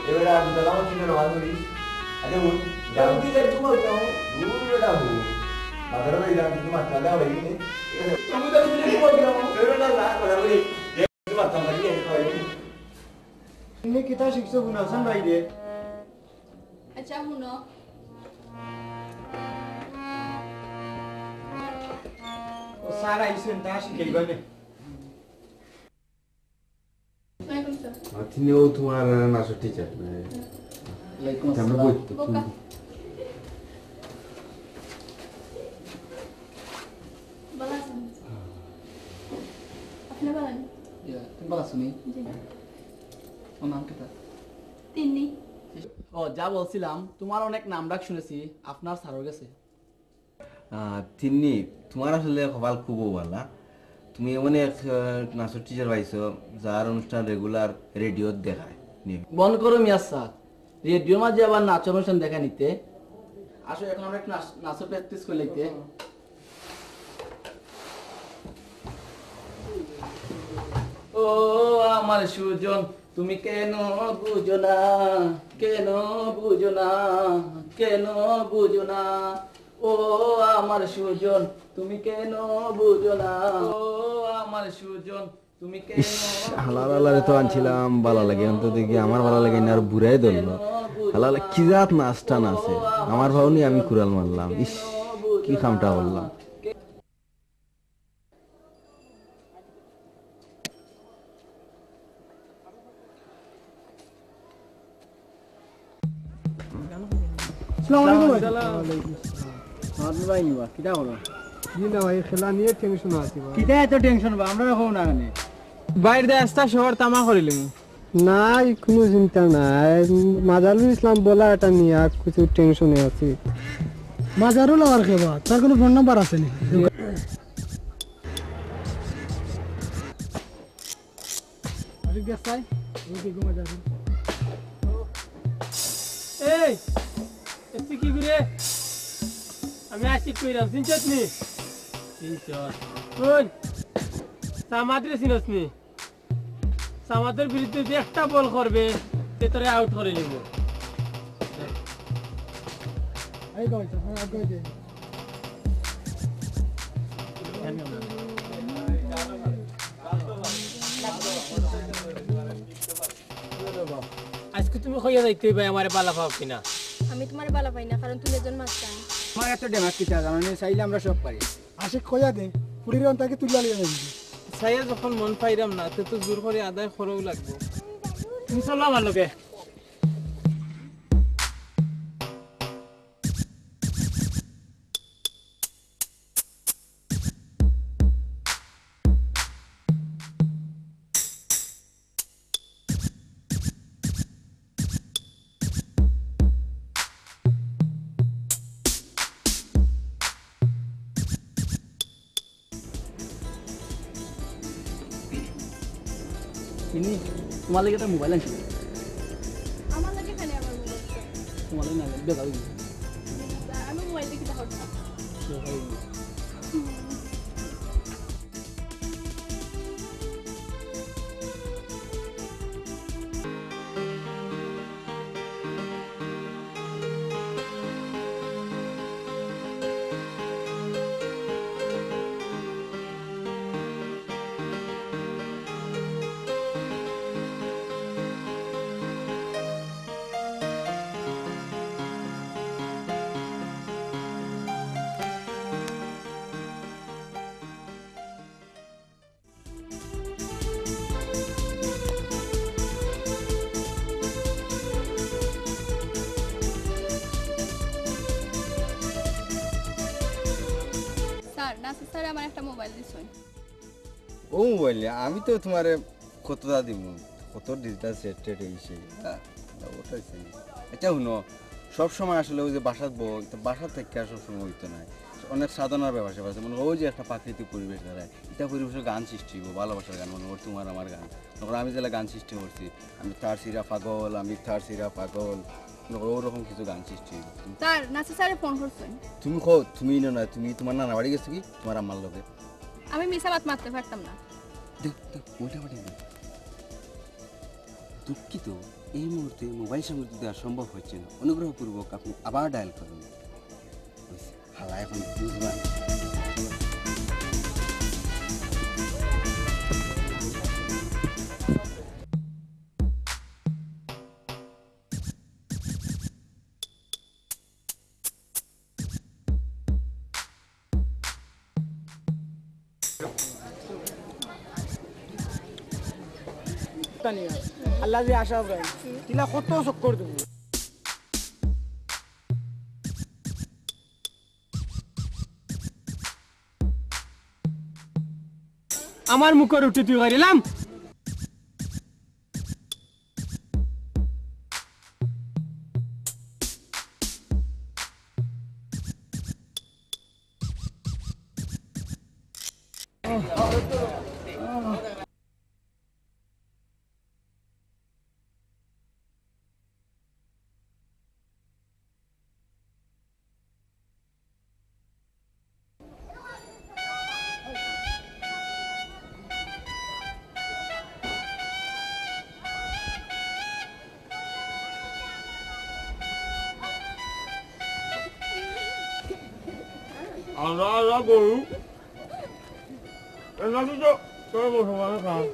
এবারে আমি তো আমার ছিল নামাজ পড়ি। আচ্ছা বল জানতি যাই তোমার কেমন দূর বেটা হো বাজারে যাই জানতি তোমার চালা হয়ে গেছে। তুমি তো চুরি তোমার কেমন এবারে না না কথা বলি তোমার চালা কি হয়। তুমি কিতা শিখছো গুনাহসান ভাই রে? আচ্ছা শুনো ও সারা আইছেন তা শিখাইবা নে। তিনি ও তোমার নাচের টিচার আমরা বলতো ভালো আছেন? আপনি ভালো আছেন? তুমি ভালো আছো নি? জি। ওর নাম কেটা? তিন্নি। ও যা বলছিলাম তোমার অনেক নাম ডাক শুনেছি আপনার স্যারের কাছে। তিন্নি তোমার আসলে কপাল খুব ভালো। তুমি এমন এক নাচের টিচার পাইছো যার অনুষ্ঠান রেগুলার রেডিওত দেখায়। বন্ধ করো মিয়া স্যার, রেডিওর মাঝে আবার নাচ অনুষ্ঠান দেখা নিতে আসো। এখন আমরা একটু নাচের প্র্যাকটিস করে লিখতে। ও আমার সুজন তুমি কেন বুঝো না, কেন বুঝো না, কেন বুঝো না, ও আমার সুজন তুমি কেন বুঝো না, ও আমার সুজন তুমি কেন। হালাল হালারে তো আনছিলাম ভালো লাগে, অন্তত দেখি আমার ভালো লাগে না আর বুড়াই ধরলো। হালাল কি জাত নাচটা নাচে আমার ভাবনি, আমি কুড়াল মারলাম। ইস কি কামটা করলাম। বাইরে আসতা শহর তামা করিলিম না কোনো চিন্তা নাই। মাজারুল ইসলাম বলা এটা নিয়ে কিছু টেনশনে আছি। মাজারুল আর কেবা তার কোনো ফোন নাম্বার আছে নি? এই এসি কি করে আমি আসি কইরাম চিনছত নি? চিনছত কোন সামাদ্রে চিনস নি? সামাদের বিরুদ্ধে যে একটা বল করবে সে তোরে আউট করে নিব। আজকে তুমি কইয়া যাইতে ভাই আমারে বালা পাও কিনা? আমি তোমার বালা পাই না, কারণ তুমি একজন মাস্টার। আমার এত ডেমাক কিটা জানো নি? চাইলে আমরা সব পারি। আশিক কইয়া দে পুরিরন তাকে তুইলা লিয়া যাবি। সাইয়া যখন মন পাইরাম না তে তো জোর করে আদায় করও লাগবে। তুমি চলো আমার লগে। তোমার লাগে একটা মোবাইল আনছি। আমার লাগে খালি আমার মোবাইল। তোমার লাগে না বেলা হয়ে আমি মোবাইল দেখি তাহলে আমার একটা মোবাইল দিছই। ও মোবাইল আমি তো তোমারে কতটা দিব, কত ডিজিটাল সেট টেট হইছে। ওটাই সেই। আচ্ছা শুনো, সব সময় আসলে ওই যে বাসাত বাসা থেকে আর সবসময় হইতো না, অনেক সাধনার ব্যাপার আছে। মানে ওই যে একটা প্রাকৃতিক পরিবেশ দাঁড়ায়, এটা পরিবেশের গান সৃষ্টি হইব, ভালোবাসার গান, মানে ওর তোমার আমার গান। তখন আমি যেটা গান সৃষ্টি করছি, আমি তার সিরা পাগল, আমি তার সিরা পাগল, ওরকম কিছু গান সৃষ্টি হইব। স্যার নাসি স্যারে ফোন করছেন। তুমি কো তুমি না, তুমি তোমার নানা বাড়ি গেছো কি তোমার আম্মার লগে? আমি মিসাবাত মারতে পারতাম না। দেখ ওইটা বাড়ি দেখ। দুঃখিত, এই মুহূর্তে মোবাইল সংযুক্ত দেওয়া সম্ভব হচ্ছে না, অনুগ্রহপূর্বক আপনি আবার ডায়াল করুন। হালা এখন বুঝবা। আল্লাহ যে আশা করে তিলা কত চক্কর দেবো। আমার মুখে রুটি তুই করিলাম। Allah guru. Enak itu. Saya mau sama kan.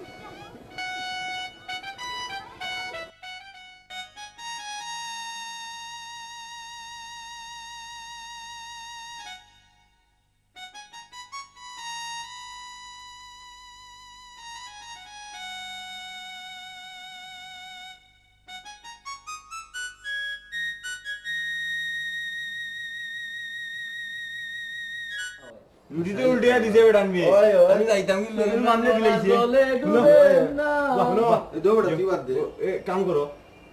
রুটিতে উল্টিয়া দিছে বেটান বিয়ে। আমি যাইতাম কি লোকের মামলে দিলাইছে। দো বেটা তুই বাদ দে। এ কাম করো।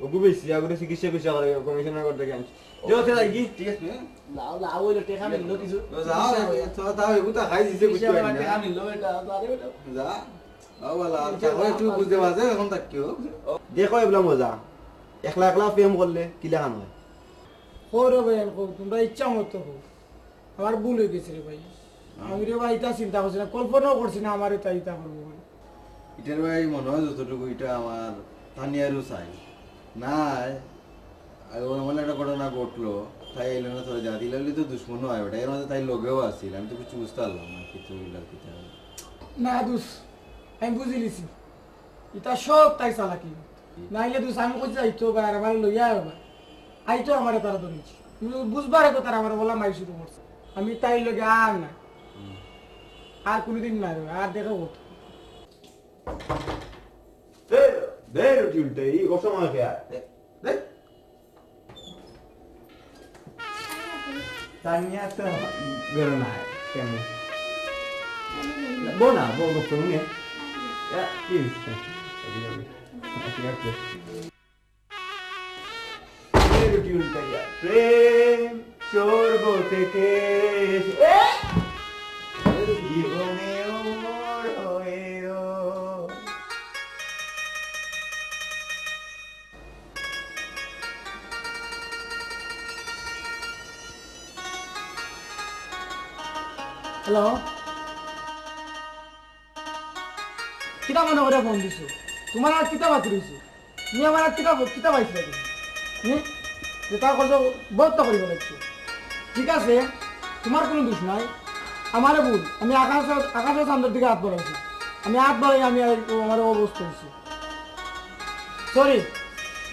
ওগু বেশি আগরে চিকিৎসা করে কমিশনার করতে গেন। জোতে যাই কি? ঠিক আছে। লাও হইলো টেকা মিললো কিছু। যাও তো তাও এগুতা খাই দিছে বুঝতে পারি না। টেকা মিললো এটা আরে বেটা। যা। আওয়ালা তাও একটু বুঝতে পারছে এখন তাক কিও। দেখো এবলা মজা, একলা একলা প্রেম করলে কি লেখানো হয়? হরে ভাই তোমরা ইচ্ছা মতো হো, আমার ভুল হয়ে গেছে রে ভাই। আমি রে ভাই এটা চিন্তা করছি না, কল্পনাও করছি না আমার এটা ইটা করবো। এটার ভাই মনে হয় যতটুকু এটা আমার তানিয়ারও চাই নাই। মানে একটা ঘটনা ঘটলো, তাই এলো না তোরা যা দিলে তো দুশ্মনও হয় ওটা, এর মধ্যে তাই লগেও আসছিল, আমি তো কিছু বুঝতে পারলাম না কিছু না দুস আমি বুঝি লিছি এটা সব তাই চালাকি। নাইলে দুস আমি কইছি আইতো বা আমার লইয়া আইবা আইতো আমার তারা ধরেছি বুঝবার তো তারা আমার বলা মাই শুরু করছে। আমি তাই লগে আর না, আর কোনোদিন না আর দেখা হতো। দে রুটি উল্টে এই অসময় খেয়া দে। তানিয়া তো বেরো না কেমন বোনা বল করুন নে প্লিজ রুটি উল্টে গিয়া প্রেম স্বর্গ থেকে জীবনে ওর হয়েও। হ্যালো, কিতা মনে করে ফোন দিছো? তোমার আর কিতা বাতি রয়েছে? তুমি আমার আর কিতা পাইছিলে তুমি? যেটা করছো বহুত তো করিব লাগছে। ঠিক আছে, তোমার কোনো দোষ নাই, আমারও ভুল। আমি আকাশের চান্দের দিকে হাত বাড়াইছি, আমি হাত বাড়াই আমি আমার অবস্থা হয়েছি। সরি,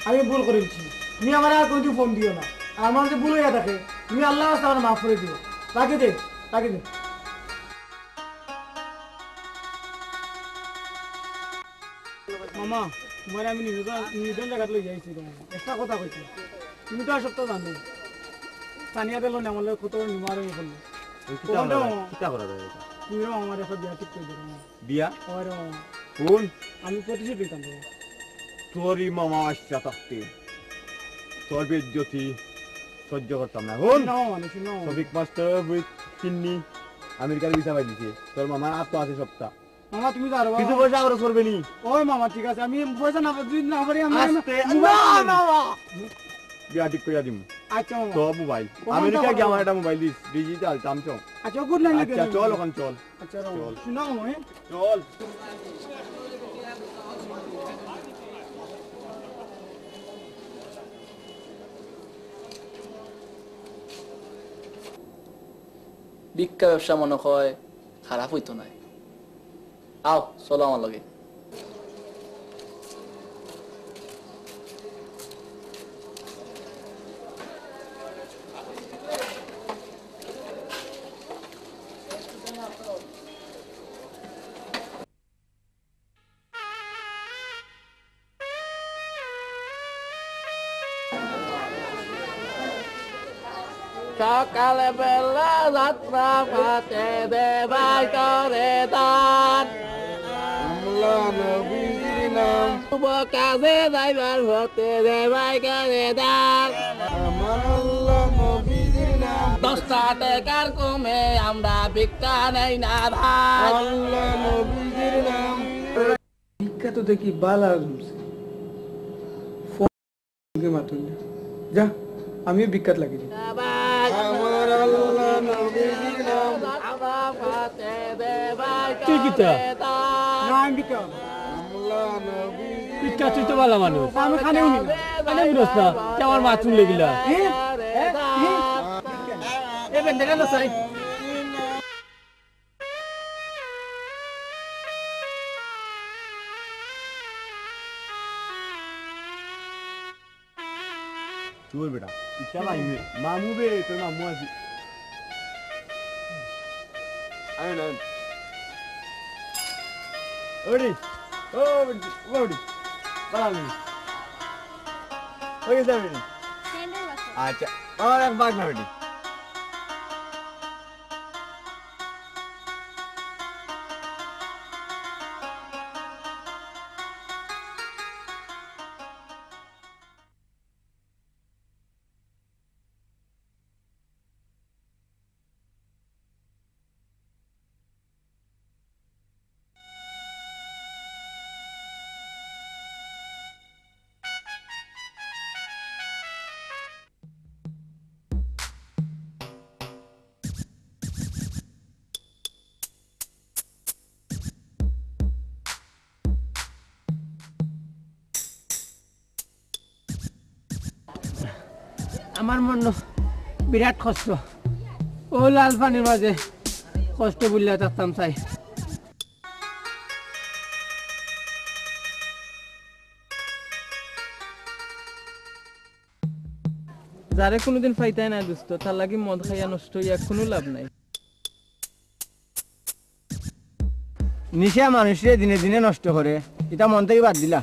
আমি ভুল করেছি। তুমি আমার আর কোনোদিন ফোন দিও না। আর আমার যে ভুল হইয়া থাকে তুমি আল্লাহ রাস্তা আমার মাফ করে দিও। রাখি দে। মামা তোমার আমি নির্জন জায়গাত লই যাইছি, একটা কথা কইছি, তুমি তো আর সব তো জানো। স্থানীয় দিল না আমার কত নিমারে করলো। তুমি আমার একটা বিয়া ঠিক করে দেবো বিয়া ওরে কোন আমি প্রতিশোধ নিতাম দেবো তোরই মামা আসছে থাকতে তোর বেজ্জতি সহ্য করতাম না কোন সবিক মাস্টার বই চিন্নি আমেরিকার ভিসা পাই দিছে তোর মামার আর তো আছে সপ্তাহ মামা তুমি জানো কিছু পয়সা খরচ করবে নি ওই মামা ঠিক আছে আমি পয়সা না যদি না পারি আমি বিয়া ঠিক করে দিম আচ্ছা মামা তো মোবাইল আমেরিকা গিয়ে আমার একটা মোবাইল দিস ডিজিটাল চামচং আচ্ছা গুড নাইট আচ্ছা চল ওখান চল আচ্ছা শুনো মামা চল ভিক্ষা ব্যবসা মনে হয় খারাপ হইতো না আও চলো আমার লগে সকালে বেলা যাত্রা পাতে দেবাই করে দান আমলা নবীজির নাম শুভ কাজে যাইবার হতে দেবাই করে দান আমার আল্লাহ নবীজির নাম 10 টাকার কমে আমরা ভিক্ষা নেই না ধান আল্লাহ নবীজির নাম ভিক্ষা তো দেখি বালা জমছে ফোন মাতুন যা আমি বিখ্যাত লাগি আমার আল্লাহ নবীজির নাম তুই কি তা না আমি বিখ্যাত আমলা নবীজির পিকা তুই তো ভালো মানুষ আমি খানে উনি কানে বিরস না কে আমার মাথুন লেগিলা এ বেন্দেরা না সাই চল বেটা চল আইমে মামু বে তোর মামু আছে আইন আইন ওডি ওডি বালামি ওই যাবে নি আচ্ছা আর এক বাগ না বেটি আমার মন বিরাট কষ্ট ও লাল পানির মাঝে কষ্ট বললে থাকতাম চাই যারে কোনোদিন পাইতাই না দুস্থ তার লাগি মদ খাইয়া নষ্ট হইয়া কোনো লাভ নাই নিশা মানুষের দিনে দিনে নষ্ট করে এটা মন থেকে বাদ দিলা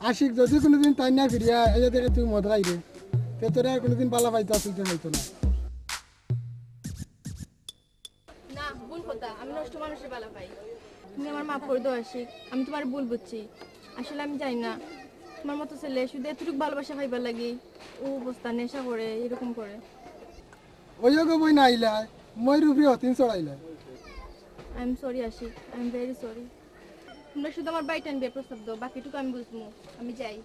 আশিক যদি কোনোদিন তাই না ফিরিয়া এই থেকে তুই মদ খাইবে তে তোরা আর কোনোদিন পালা পাইতে আসতে হইতো না না ভুল কথা আমি নষ্ট মানুষের বালা পাই তুমি আমার মাফ করে দাও আশিক আমি তোমার ভুল বুঝছি আসলে আমি জানি না তোমার মতো ছেলে শুধু এতটুকু ভালোবাসা পাইবার লাগি ও অবস্থা নেশা করে এরকম করে ওই বই না আইলা মই রুফি হতিন চড়াইলা I am sorry Ashiq I am very sorry তোমরা শুধু আমার বাড়ি টানবে প্রস্তাব দাও বাকিটুকু আমি বুঝবো আমি যাই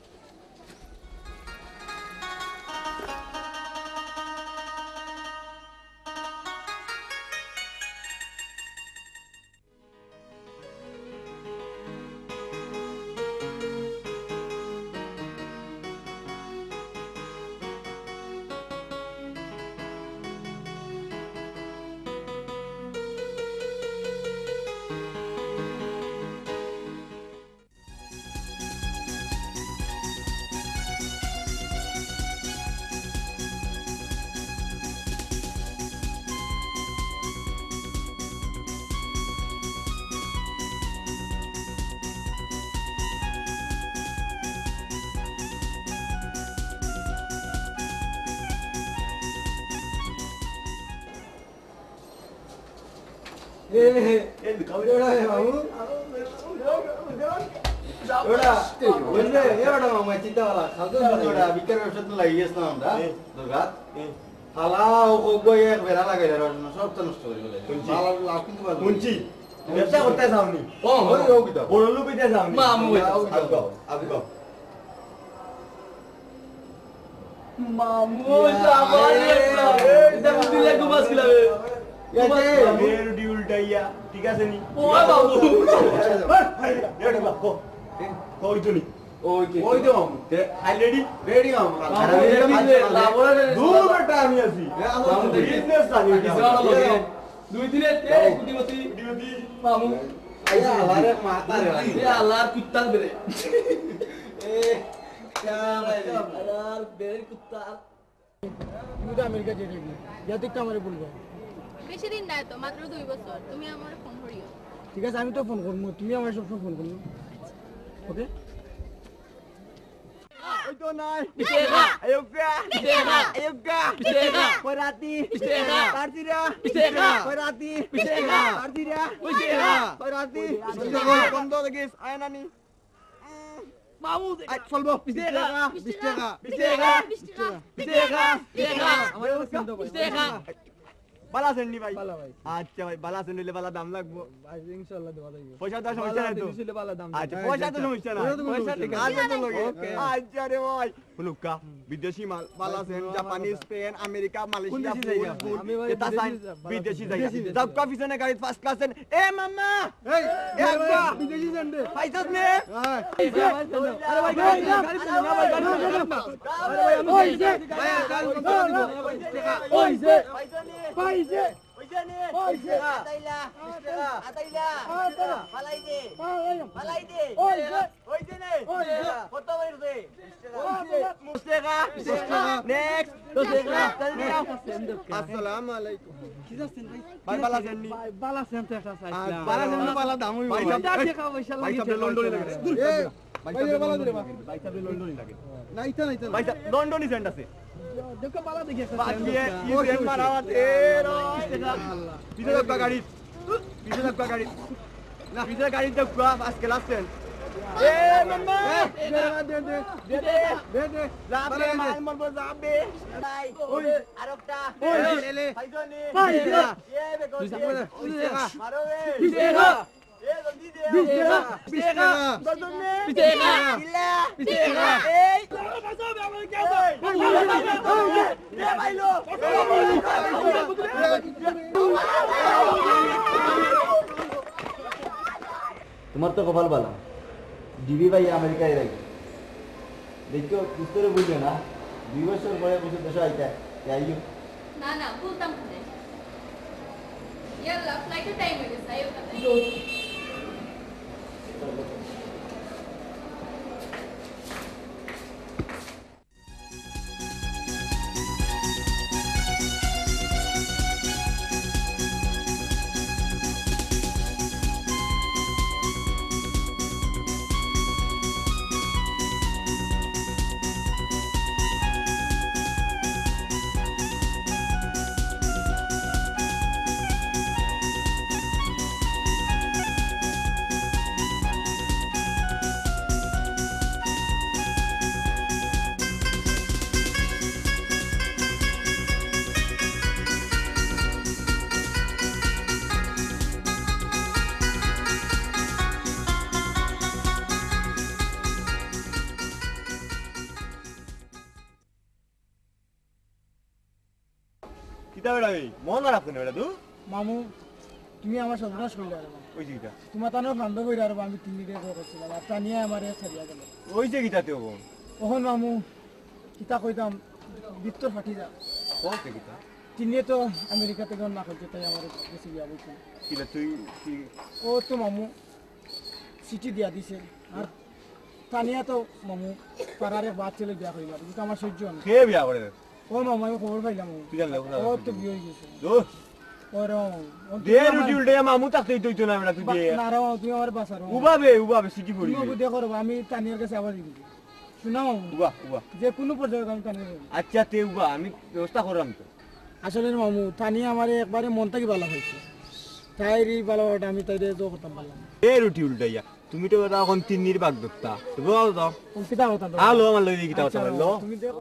ওটা বুঝলে এবারে মামা চিন্তাওয়ালা খাদ্য ওটা বিকার ব্যবসা তো লাগিয়েছিলাম আমরা দুর্গা থালা ও বই এক বেড়া লাগাইলে সব তো নষ্ট করে ফেলে লাভ কিন্তু পারবো শুনছি ব্যবসা করতে যাওনি ওই ও কি দাও বড় লোক হইতে যাওনি মামু আগে মামু সাবারে এটা দিলে ঘুমাস কিলাবে এর ডিউলটাইয়া ঠিক আছে নি ও বাবু রেডি বাপ কই তুনি ওই তো মামু অলরেডি রেডি মামু দূর বেটা আমি আছি মামু বিজনেস জানি দুই দিনে তে কুটিমতি মামু আইয়া আলারে মাতা রে এ আল্লাহর কুত্তার বেরে এ আল্লাহর বেরের কুত্তা তুমি তো আমেরিকা যেতে গিয়ে যাতে আমারে বলবো বেশি দিন নাই তো মাত্র 2 বছর তুমি আমার ফোন করিও ঠিক আছে আমি তো ফোন করবো তুমি আমার সবসময় ফোন করবো ওকে ওই তো নাই পিছেগা আয়োগা পিছেগা আয়োগা পিছেগা করাতি পিছেগা কার্তিরা পিছেগা করাতি পিছেগা কার্তিরা পিছেগা করাতি বন্ধ দেখিস আয়নানি মামু আই চলবো পিছেগা পিছেগা পিছেগা পিছেগা পিছেগা আমার পছন্দ পিছেগা বালা সেন্ডি ভাই ভালো ভাই আচ্ছা ভাই বালা সেন্ডিলে বালা দাম লাগবো ভাই ইনশাআল্লাহ দেওয়া যাবে পয়সা তো সমস্যা নাই তো দিছিলে ভালো দাম আচ্ছা পয়সা তো সমস্যা নাই পয়সা ঠিক আছে। আচ্ছা তো লগে Okay. আচ্ছা রে ভাই হুলুকা বিদেশি মাল বালা সেন জাপানি স্পেন আমেরিকা মালয়েশিয়া কোন দেশে যাইগা? আমি ভাই এটা সাইন বিদেশি বিদেশি জায়গা বিদেশি সব কফি সেনে গাড়ি ফার্স্ট ক্লাস এন এ মাম্মা এই এ আব্বা বিদেশি জানবে পাইছস নে হ্যাঁ আরে ভাই গাড়ি গাড়ি চালাও না ভাই গাড়ি আরে ভাই আমি ওইছে ভাই কাল ওইছে পাইছে ওইছে আতাইলা আতাইলা ফালাই দে ফালাই দে ওইছে ওইছে নে ওইছে কত বইছে মুস্তেগা নেক্সট মুস্তেগা আসসালামু আলাইকুম কি যাচ্ছেন ভাই ভাই বালা সেননি ভাই বালা সেন্ট একটা সাইজ বালা সেননি বালা দাম হইব ভাই টাকা পয়সা ভাই লাগে সাহেব লন্ডনে লাগে ভাই বালা দে ভাই সাহেব লন্ডনে লাগে না ইতা না ইতা ভাই সাহেব লন্ডনই সেন্ট আছে দেখো বালা দেখি একটা বাকি ये सेंट मारावा तेरा पीछे लगा गाड़ी पीछे लगा गाड़ी ना पीछे गाड़ी तक का पास क्लास सेंट ए मम्मा দে দে দে দে जाबे माल मन पर जाबे নাই ওই আরেকটা ওই ले ভাইজনি ভাইজা ये बेको मारो रे পিছেগা ए जल्दी दे পিছেগা পিছেগা जल्दी পিছেগা কিলা পিছেগা এই এ ভাইলো তোমার তো কপাল ভালো ডিবি ভাই আমেরিকায় রাখি দেখো বুঝতে বুঝলে না 2 বছর পরে বুঝে দেশে আইতা আইও না না বলতাম না ইয়াল্লা ফ্লাইটের টাইম হয়ে গেছে আইও তাহলে কিতা বেড়া এই মন আর আপনি বেড়া তু মামু তুমি আমার সর্বনাশ করলে আর ওই যে কিতা তোমার তানো বান্ধব হইরা আর আমি তিন দিকে করছিলাম আর টানিয়ে আমারে ছাড়িয়া গেল ওই যে কিতাতে হবো ওহন মামু কিতা কইতাম বিত্তর ফাটি যা ওকে কিতা তিনিয়ে তো আমেরিকা থেকে না করতে তাই আমার বেশি বিয়া বলছে কিতা তুই কি ও তো মামু চিঠি দিয়া দিছে আর তানিয়া তো মামু পাড়ার এক বাদ ছেলে বিয়া করিলাম কিন্তু আমার সহ্য না কে বিয়া করে ও মামু আমি খবর পাইলাম তুই জানলে ও তো বিয়ে হয়ে গেছে দো ওরে দে রুটি উল্টে মামু তাকতেই তুই না বেড়া তুই দে না রে মামু, তুমি আমার বাসার উবাবে সিটি পড়ি তুমি দেখো রে, আমি তানিয়ার কাছে আবার দিবি শোনা মামু উবা যে কোনো পর্যায়ে আমি তানিয়া দেব। আচ্ছা তে উবা আমি ব্যবস্থা করলাম তো আসলে মামু তানিয়া আমার একবারে মন থেকে ভালো হয়েছে তাইরি ভালোবাসাটা আমি তাইরে তো করতাম পারলাম এ রুটি উল্টাইয়া তুমি তো এখন তিন্নির বাগ ধরতা তো বল তো কিতা কথা তো আলো আমার লই কিতা কথা বললো তুমি দেখো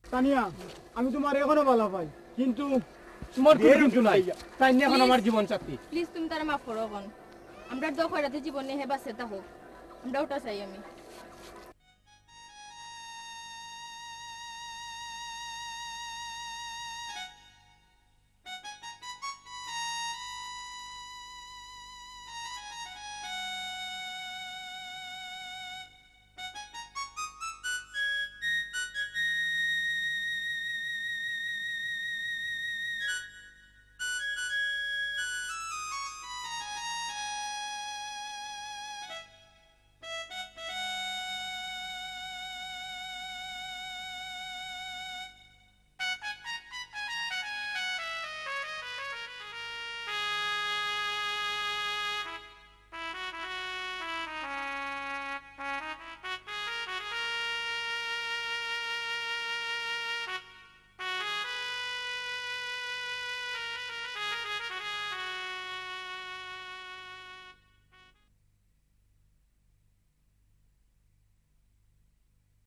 তানিয়া আমি তোমার এখনো ভালো পাই কিন্তু তোমার কিন্তু নাই তাই নিয়ে এখন আমার জীবন চাচ্ছি প্লিজ তুমি তারা মাফ করো এখন আমরা দখরাতে জীবনে হেবা সেটা হোক আমরা ওটা চাই আমি